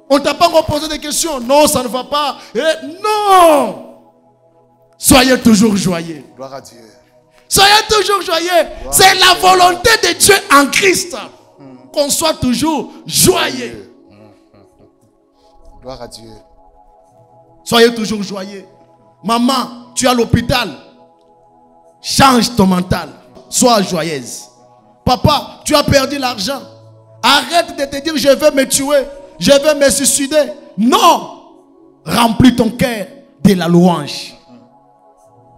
On ne t'a pas reposé des questions. Non, ça ne va pas. Non. Soyez toujours joyeux. Gloire à Dieu. Soyez toujours joyeux. C'est la volonté de Dieu en Christ. Qu'on soit toujours joyeux. Gloire à Dieu. Soyez toujours joyeux. Maman, tu es à l'hôpital. Change ton mental. Sois joyeuse. Papa, tu as perdu l'argent. Arrête de te dire je vais me tuer. Je vais me suicider. Non. Remplis ton cœur de la louange.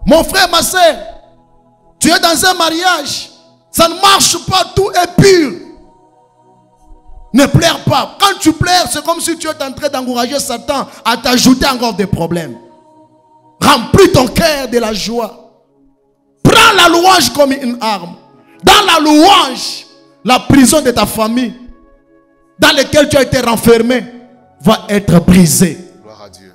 Mon frère, ma soeur, tu es dans un mariage. Ça ne marche pas. Tout est pur. Ne pleure pas. Quand tu pleures, c'est comme si tu es en train d'encourager Satan à t'ajouter encore des problèmes. Remplis ton cœur de la joie. Prends la louange comme une arme. Dans la louange, la prison de ta famille, dans laquelle tu as été renfermé, va être brisée. Gloire à Dieu.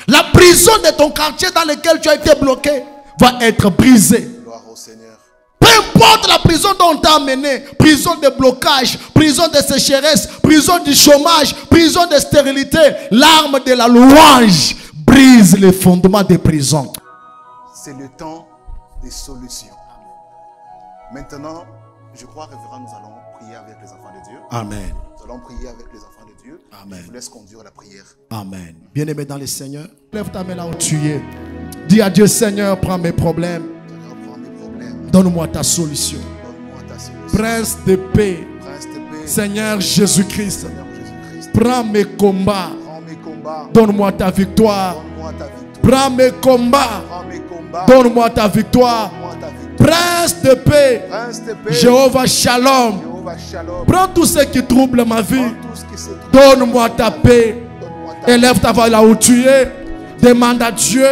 La prison de ton quartier dans lequel tu as été bloqué va être brisée. Gloire au Seigneur. Peu importe la prison dont on t'a amené, prison de blocage, prison de sécheresse, prison du chômage, prison de stérilité, l'arme de la louange brise les fondements des prisons. C'est le temps des solutions. Maintenant, je crois, révérend, nous allons prier avec les enfants de Dieu. Amen. Nous allons prier avec les enfants de Dieu. Amen. Je vous laisse conduire la prière. Amen. Bien-aimé dans le Seigneur, lève ta main là où tu es. Dis à Dieu, Seigneur, prends mes problèmes. Seigneur, prends mes problèmes. Donne-moi ta solution. Donne-moi ta solution. Prince de paix, Prince de paix. Seigneur Jésus-Christ, Seigneur Jésus-Christ. prends mes combats. Prends mes combats. Donne-moi ta victoire. Donne-moi ta victoire. Prends mes combats. Prends mes combats. Donne-moi ta victoire. Donne-moi ta victoire. Prince de paix, Prince de paix. Jéhovah Shalom, Jéhovah Shalom. prends tout ce qui trouble ma vie. Prends tout ce qui se trouve. Donne-moi ta paix. Donne-moi ta Élève ta voix là où tu es. Demande à Dieu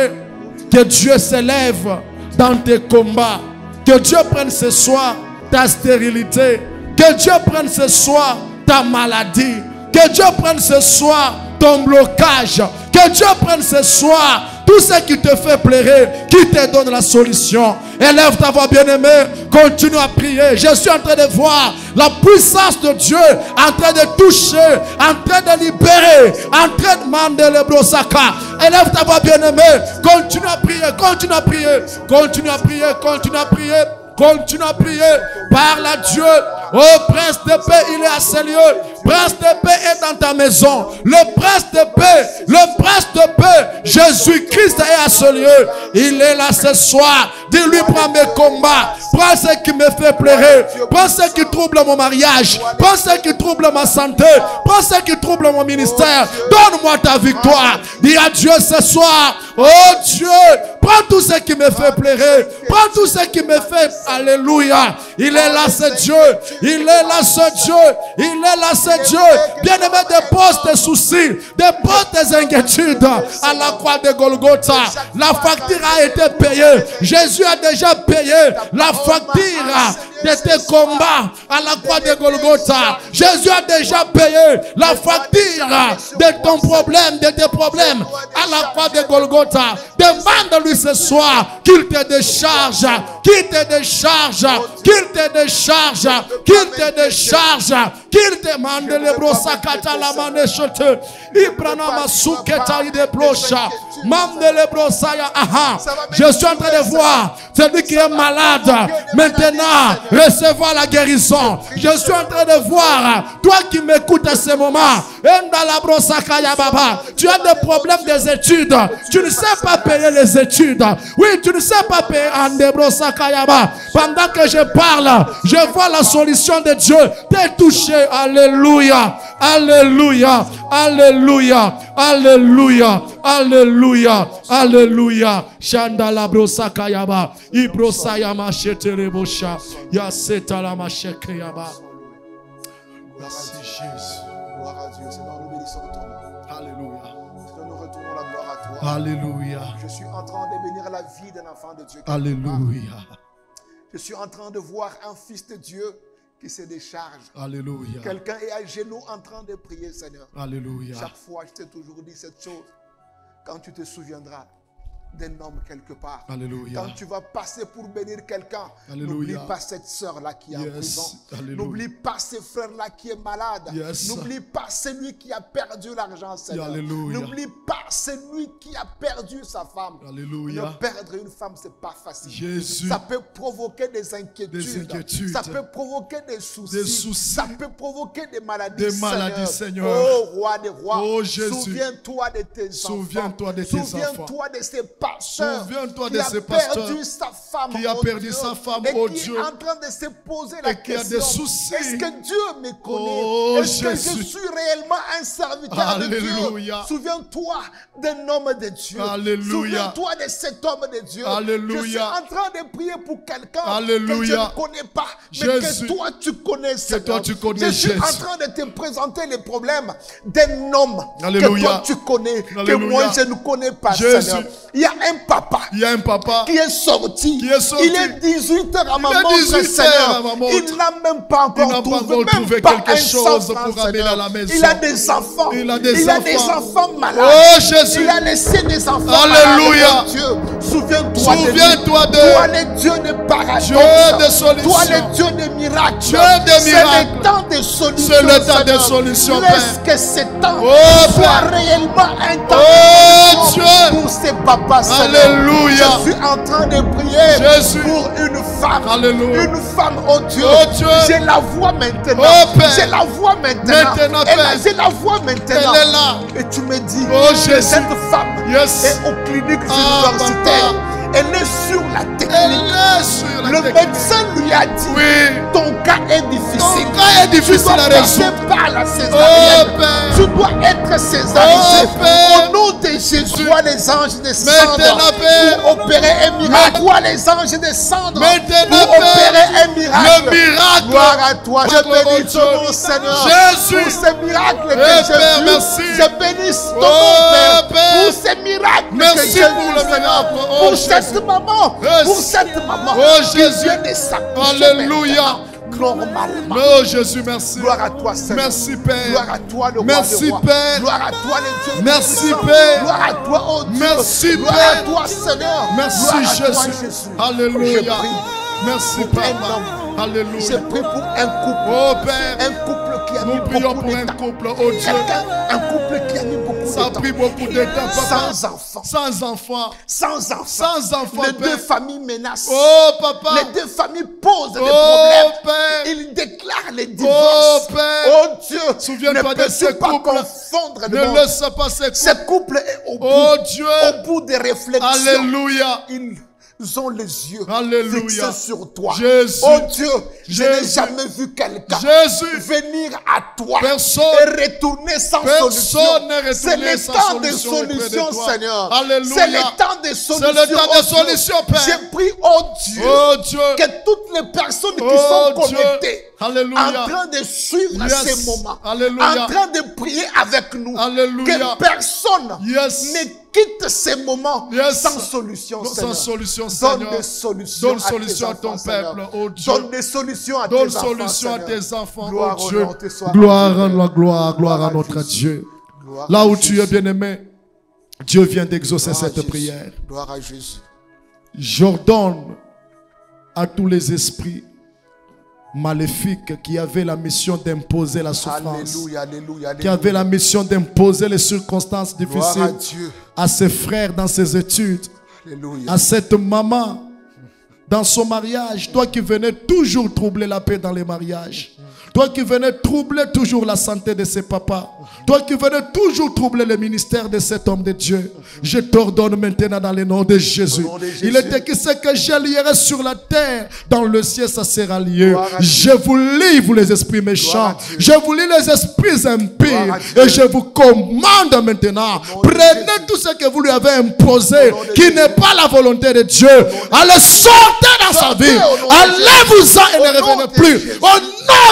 que Dieu s'élève dans tes combats. Que Dieu prenne ce soir ta stérilité. Que Dieu prenne ce soir ta maladie. Que Dieu prenne ce soir ton blocage. Que Dieu prenne ce soir tout ce qui te fait pleurer, qui te donne la solution. Élève ta voix, bien-aimé. Continue à prier. Je suis en train de voir la puissance de Dieu en train de toucher, en train de libérer, en train de mander le brosaka. Élève ta voix, bien-aimé. Continue à prier, continue à prier, continue à prier, continue à prier. Continue à prier. Parle à Dieu. Oh, prince de paix, il est à ce lieu. Prince de paix est dans ta maison. Le prince de paix, le prince de paix, Jésus-Christ est à ce lieu. Il est là ce soir. Dis-lui, prends mes combats. Prends ce qui me fait pleurer. Prends ce qui trouble mon mariage. Prends ce qui trouble ma santé. Prends ce qui trouble mon ministère. Donne-moi ta victoire. Dis à Dieu ce soir. Oh Dieu, prends tout ce qui me fait pleurer. Prends tout ce qui me fait. Alléluia. Il est là ce Dieu. Il est là ce Dieu. Il est là ce Dieu. Bien-aimé, dépose tes soucis. Dépose tes inquiétudes à la croix de Golgotha. La facture a été payée. Jésus a déjà payé la facture de tes combats à la croix de Golgotha. Jésus a déjà payé la facture de ton problème, de tes problèmes à la croix de Golgotha. Demande-lui ce soir qu'il te décharge, qu'il te décharge, qu'il te décharge, qu'il te décharge, qu'il te mande le brosakata la manechete. Ibrana masuketa ide plosha. Mande le brosaya. Aha. Je suis en train de voir celui qui est malade maintenant recevoir la guérison. Je suis en train de voir toi qui m'écoutes à ce moment. Tu as des problèmes des études. Tu ne sais pas payer les études. Oui, tu ne sais pas payer en Debrosakayaba. Pendant que je parle, je vois la solution de Dieu. T'es touché. Alléluia. Alléluia. Alléluia. Alléluia. Alléluia. Alléluia. Chandala brosakayaba. Ibrosayama sheterebosha. Yaseta la mashekeyaba. Merci Jésus. Gloire à Dieu. Seigneur, nous bénissons ton nom. Alléluia. Seigneur, nous retournons la gloire à toi. Alléluia. Je suis en train de bénir la vie d'un enfant de Dieu. Alléluia. Je suis en train de voir un fils de Dieu qui se décharge. Alléluia. Quelqu'un est à genoux en train de prier, Seigneur. Alléluia. Chaque fois, je t'ai toujours dit cette chose. Quand tu te souviendras d'un homme quelque part. Alléluia. Quand tu vas passer pour bénir quelqu'un, Alléluia. n'oublie pas cette soeur-là qui est en prison. Alléluia. N'oublie pas ce frère-là qui est malade. Yes. N'oublie pas celui qui a perdu l'argent, Seigneur. Alléluia. N'oublie pas celui qui a perdu sa femme. Alléluia. Ne perdre une femme, c'est pas facile. Jésus. Ça peut provoquer des inquiétudes. Des inquiétudes. Ça peut provoquer des soucis. Des soucis. Ça peut provoquer des maladies. Des maladies, Seigneur. Oh, roi des rois. Oh, Jésus. Souviens-toi de tes enfants. Souviens-toi de tes enfants. Souviens-toi de ces pasteurs. Souviens-toi qui de a ces pasteurs perdu sa femme, qui a oh perdu Dieu, sa femme, et oh qui Dieu, est en train de se poser la et qui a question, des soucis. est-ce que Dieu me connaît? Oh, Est-ce que je Jésus. suis réellement un serviteur de Alléluia. Dieu? Souviens-toi d'un homme de Dieu. Alléluia. Souviens-toi de cet homme de Dieu. Alléluia. Je suis en train de prier pour quelqu'un Alléluia. que je ne connais pas, mais Jésus. que toi tu connais. Seigneur. toi, tu connais, je suis Jésus. en train de te présenter les problèmes d'un homme Alléluia. que toi tu connais, que Alléluia. moi je ne connais pas. Jésus. Seigneur. Il y a un papa Il y a un papa qui est sorti. Qui est sorti. Il est 18 heures à ma Il est montre, 18 heures Seigneur. à ma montre. Il n'a même pas encore Il n'a pas trouvé, encore même trouvé pas quelque un chose 100 francs, pour ramener Seigneur. à la maison. Il a des enfants. Il a des enfants malades. Oh, Jésus. Il a laissé des enfants Alléluia. malades. Mon Dieu, souviens-toi de lui. Souviens-toi de Toi, le Dieu de paradoxe. Dieu de solution. Toi, le Dieu de miracles. Dieu des C'est miracles. le temps des solutions. C'est le temps Seigneur. des solutions, Laisse que ce temps Oh, soit Père. réellement un temps Oh, de Dieu. solution pour ces papas. Seigneur. Alléluia. Je suis en train de prier Jésus. pour une femme. Alléluia. Une femme, oh Dieu. Oh, Dieu. Je la vois maintenant. Oh, Père. Je la vois maintenant. Maintenant, Elle Père. je la vois maintenant. Elle est là. Et tu me dis Oh, que Jésus. cette femme Yes. est aux cliniques Ah, universitaires. papa. Elle est sur la Elle technique. est sur la Le technique. médecin lui a dit, Oui. ton cas est difficile. Ton cas est difficile Tu dois à passer résoudre. par la Oh, césarienne. Père. Tu dois être césarisé. Oh, Père. Au nom de Jésus, vois les anges descendre Maintenant, Père. pour opérer un miracle. Vois les anges descendre Maintenant, pour Père. opérer un miracle. Le miracle. Gloire à toi. Je Acclame bénis Dieu. ton nom, Seigneur. Jésus. Pour ces miracles que Eh, j'ai Père, vus. merci. Je bénis ton Oh, nom, Père. Père. Pour ces miracles Merci que j'ai pour vus, le Seigneur. miracle. Oh, Pour Jésus. cette maman. Yes. Pour cette maman. Oh, qui Jésus. vient de s'accoucher Alléluia. maintenant, normalement. Oh, Jésus, merci. Gloire à toi, Seigneur. Merci, Père. Gloire à toi, le Merci, roi des rois. Père. Gloire à toi, le Dieu Merci, tout-puissant. Père. Gloire à toi, oh Dieu. Merci, Gloire Père. à toi, Seigneur. Merci, Gloire à toi, Jésus. Jésus. Alléluia. Je prie Merci, pour un Papa. homme. Je Alléluia. prie pour un couple. Oh, Père. Un couple qui a mis Nous prions beaucoup pour de un temps. couple, oh Dieu. Un couple qui a mis beaucoup Ça a de temps. pris beaucoup de temps, papa. Sans enfants. Sans enfants. Sans enfants. Sans enfants, Les deux Père. familles menacent. Oh, papa. Les deux familles posent des Oh, problèmes. Père. Ils déclarent les divorces. Oh, Père. Oh Dieu. Souviens-toi ne de peux-tu ces pas couples. confondre le Ne monde. laisse pas ces Ce couples. couple est au bout. Oh, Dieu. Au bout des réflexions. Alléluia. Ils ont les yeux Alléluia. fixés sur toi. Jésus. Oh Dieu, je n'ai Jésus. jamais vu quelqu'un Jésus. venir à toi Personne. et retourner sans Personne solution. n'est retourné C'est le sans temps des solution auprès de solutions, toi. Seigneur. Alléluia. C'est le temps des solutions. C'est le temps oh des Dieu. solutions, Père. J'ai pris, oh Dieu, Oh, Dieu. que toutes les personnes qui Oh, sont Dieu. connectées, Alléluia. en train de suivre Yes. ces moments, Alléluia. en train de prier avec nous, Alléluia. que personne Yes. ne quitte ces moments Yes. sans solution, Sans Seigneur. solution, Donne Seigneur. des solutions, Donne solution à tes ton enfants, Seigneur. peuple, oh Dieu. Donne des solutions à Donne tes enfants, solution à Seigneur. tes enfants, Gloire oh au Dieu. nom te soit Gloire rendu. à la gloire, gloire à notre Jésus. Dieu. Gloire Là à où tu es Jésus. bien-aimé, Dieu vient d'exaucer Gloire à cette Jésus. prière. Gloire à Jésus. J'ordonne à tous les esprits maléfiques qui avaient la mission d'imposer la souffrance, Alléluia, alléluia, qui avaient la mission d'imposer les circonstances Gloire à difficiles Dieu. à ses frères dans ses études, Alléluia. à cette maman dans son mariage, toi qui venais toujours troubler la paix dans les mariages, toi qui venais troubler toujours la santé de ses papas, toi qui venais toujours troubler le ministère de cet homme de Dieu, je t'ordonne maintenant dans le nom de Jésus. Au nom de Jésus. Il était qui c'est que je lierai sur la terre, dans le ciel ça sera lié. Gloire à Je vous lis, vous les esprits méchants, Gloire à Dieu. je vous lis les esprits impies, Gloire à Dieu. et je vous commande maintenant, Au nom de prenez Jésus. tout ce que vous lui avez imposé, Au nom de qui Jésus. n'est pas la volonté de Dieu. Allez, sortez dans sa Sortez vie. au nom de Allez-vous-en et Au ne nom revenez de plus. Jésus. Au nom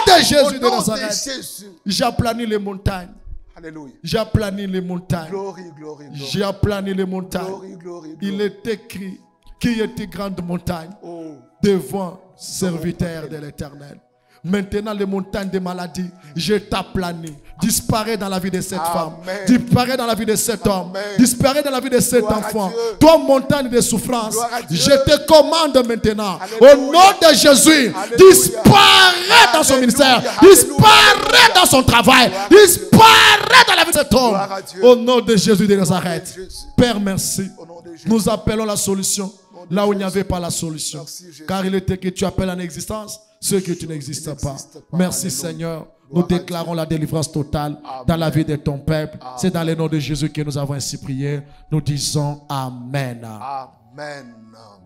de Au Jésus de nom de Nazareth. Jésus. J'aplanis les montagnes. Alléluia. J'aplanis les montagnes. Glory, glory, glory. J'aplanis les montagnes. Glory, glory, glory. Il est écrit qui est une grande montagne Oh. devant serviteur de l'Éternel. Maintenant, les montagnes de maladies, je t'aplanis. Disparaît dans la vie de cette femme. Disparaît dans la vie de cet homme. Disparaît dans la vie de cet Gloire à enfant. Dieu. Toi, montagne de souffrance, Gloire à Dieu. je te commande maintenant, Alléluia. au nom de Jésus, Alléluia. disparaît dans son Alléluia. ministère. Alléluia. Disparaît dans son travail. Disparaît dans la vie de cet homme. Gloire à Dieu. Au nom de Jésus de Nazareth. Jésus. Père, merci. Au nom de Jésus. Nous appelons la solution là où il n'y avait pas la solution. Merci, Jésus. Car il était que tu appelles en existence ce que tu n'existes pas. n'existe pas. Merci Alléluia. Seigneur. Nous Gloire à déclarons la délivrance totale Amen. dans la vie de ton peuple. C'est dans le nom de Jésus que nous avons ainsi prié. Nous disons Amen. Amen.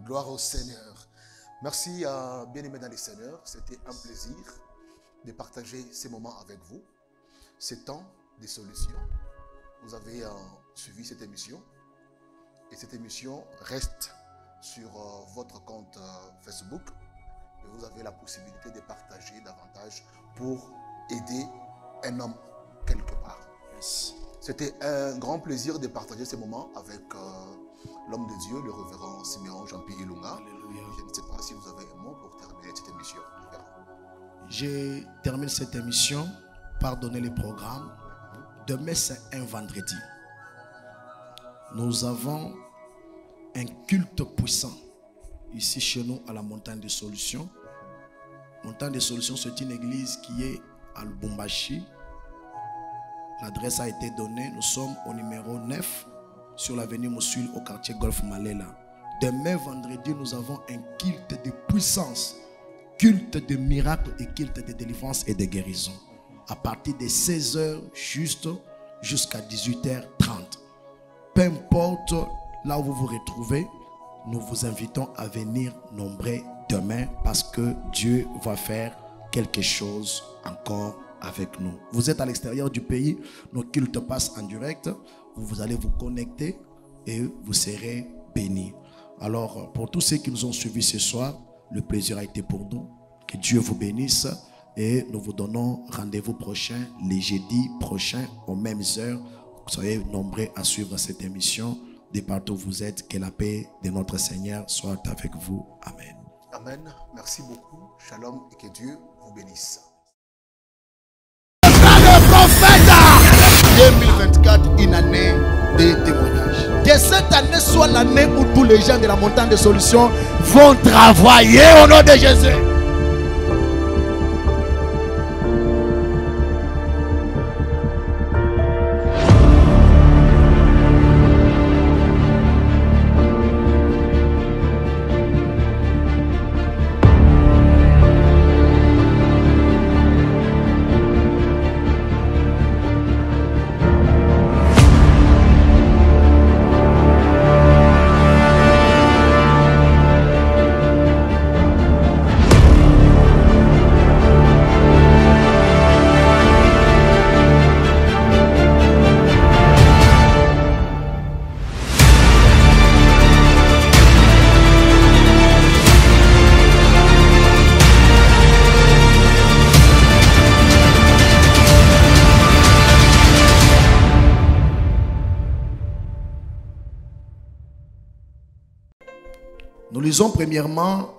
Gloire au Seigneur. Merci, bien-aimés dans les Seigneurs. C'était un plaisir de partager ces moments avec vous. Ces temps des solutions. Vous avez suivi cette émission. Et cette émission reste sur votre compte Facebook. Et vous avez la possibilité de partager davantage pour aider un homme quelque part. Yes. C'était un grand plaisir de partager ces moments avec l'homme de Dieu, le révérend Siméon Jean-Pierre Ilunga. Alléluia. Je ne sais pas si vous avez un mot pour terminer cette émission. Je termine cette émission par donner le programme. Demain, c'est un vendredi. Nous avons un culte puissant ici chez nous à la Montagne des Solutions. Montagne des Solutions, c'est une église qui est à Lubumbashi. L'adresse a été donnée. Nous sommes au numéro 9 sur l'avenue Moussul au quartier Golf Malela. Demain vendredi, nous avons un culte de puissance, culte de miracles et culte de délivrance et de guérison. À partir de 16h juste jusqu'à 18h30. Peu importe là où vous vous retrouvez, nous vous invitons à venir nombreux demain parce que Dieu va faire quelque chose encore avec nous. Vous êtes à l'extérieur du pays, nos cultes passent en direct, vous allez vous connecter et vous serez bénis. Alors, pour tous ceux qui nous ont suivis ce soir, le plaisir a été pour nous. Que Dieu vous bénisse et nous vous donnons rendez-vous prochain, les jeudis prochains, aux mêmes heures. Soyez nombreux à suivre cette émission. De partout où vous êtes, que la paix de notre Seigneur soit avec vous. Amen. Amen. Merci beaucoup. Shalom et que Dieu vous bénisse. 2024, une année de témoignage. Que cette année soit l'année où tous les gens de la Montagne des Solutions vont travailler au nom de Jésus. Nous lisons premièrement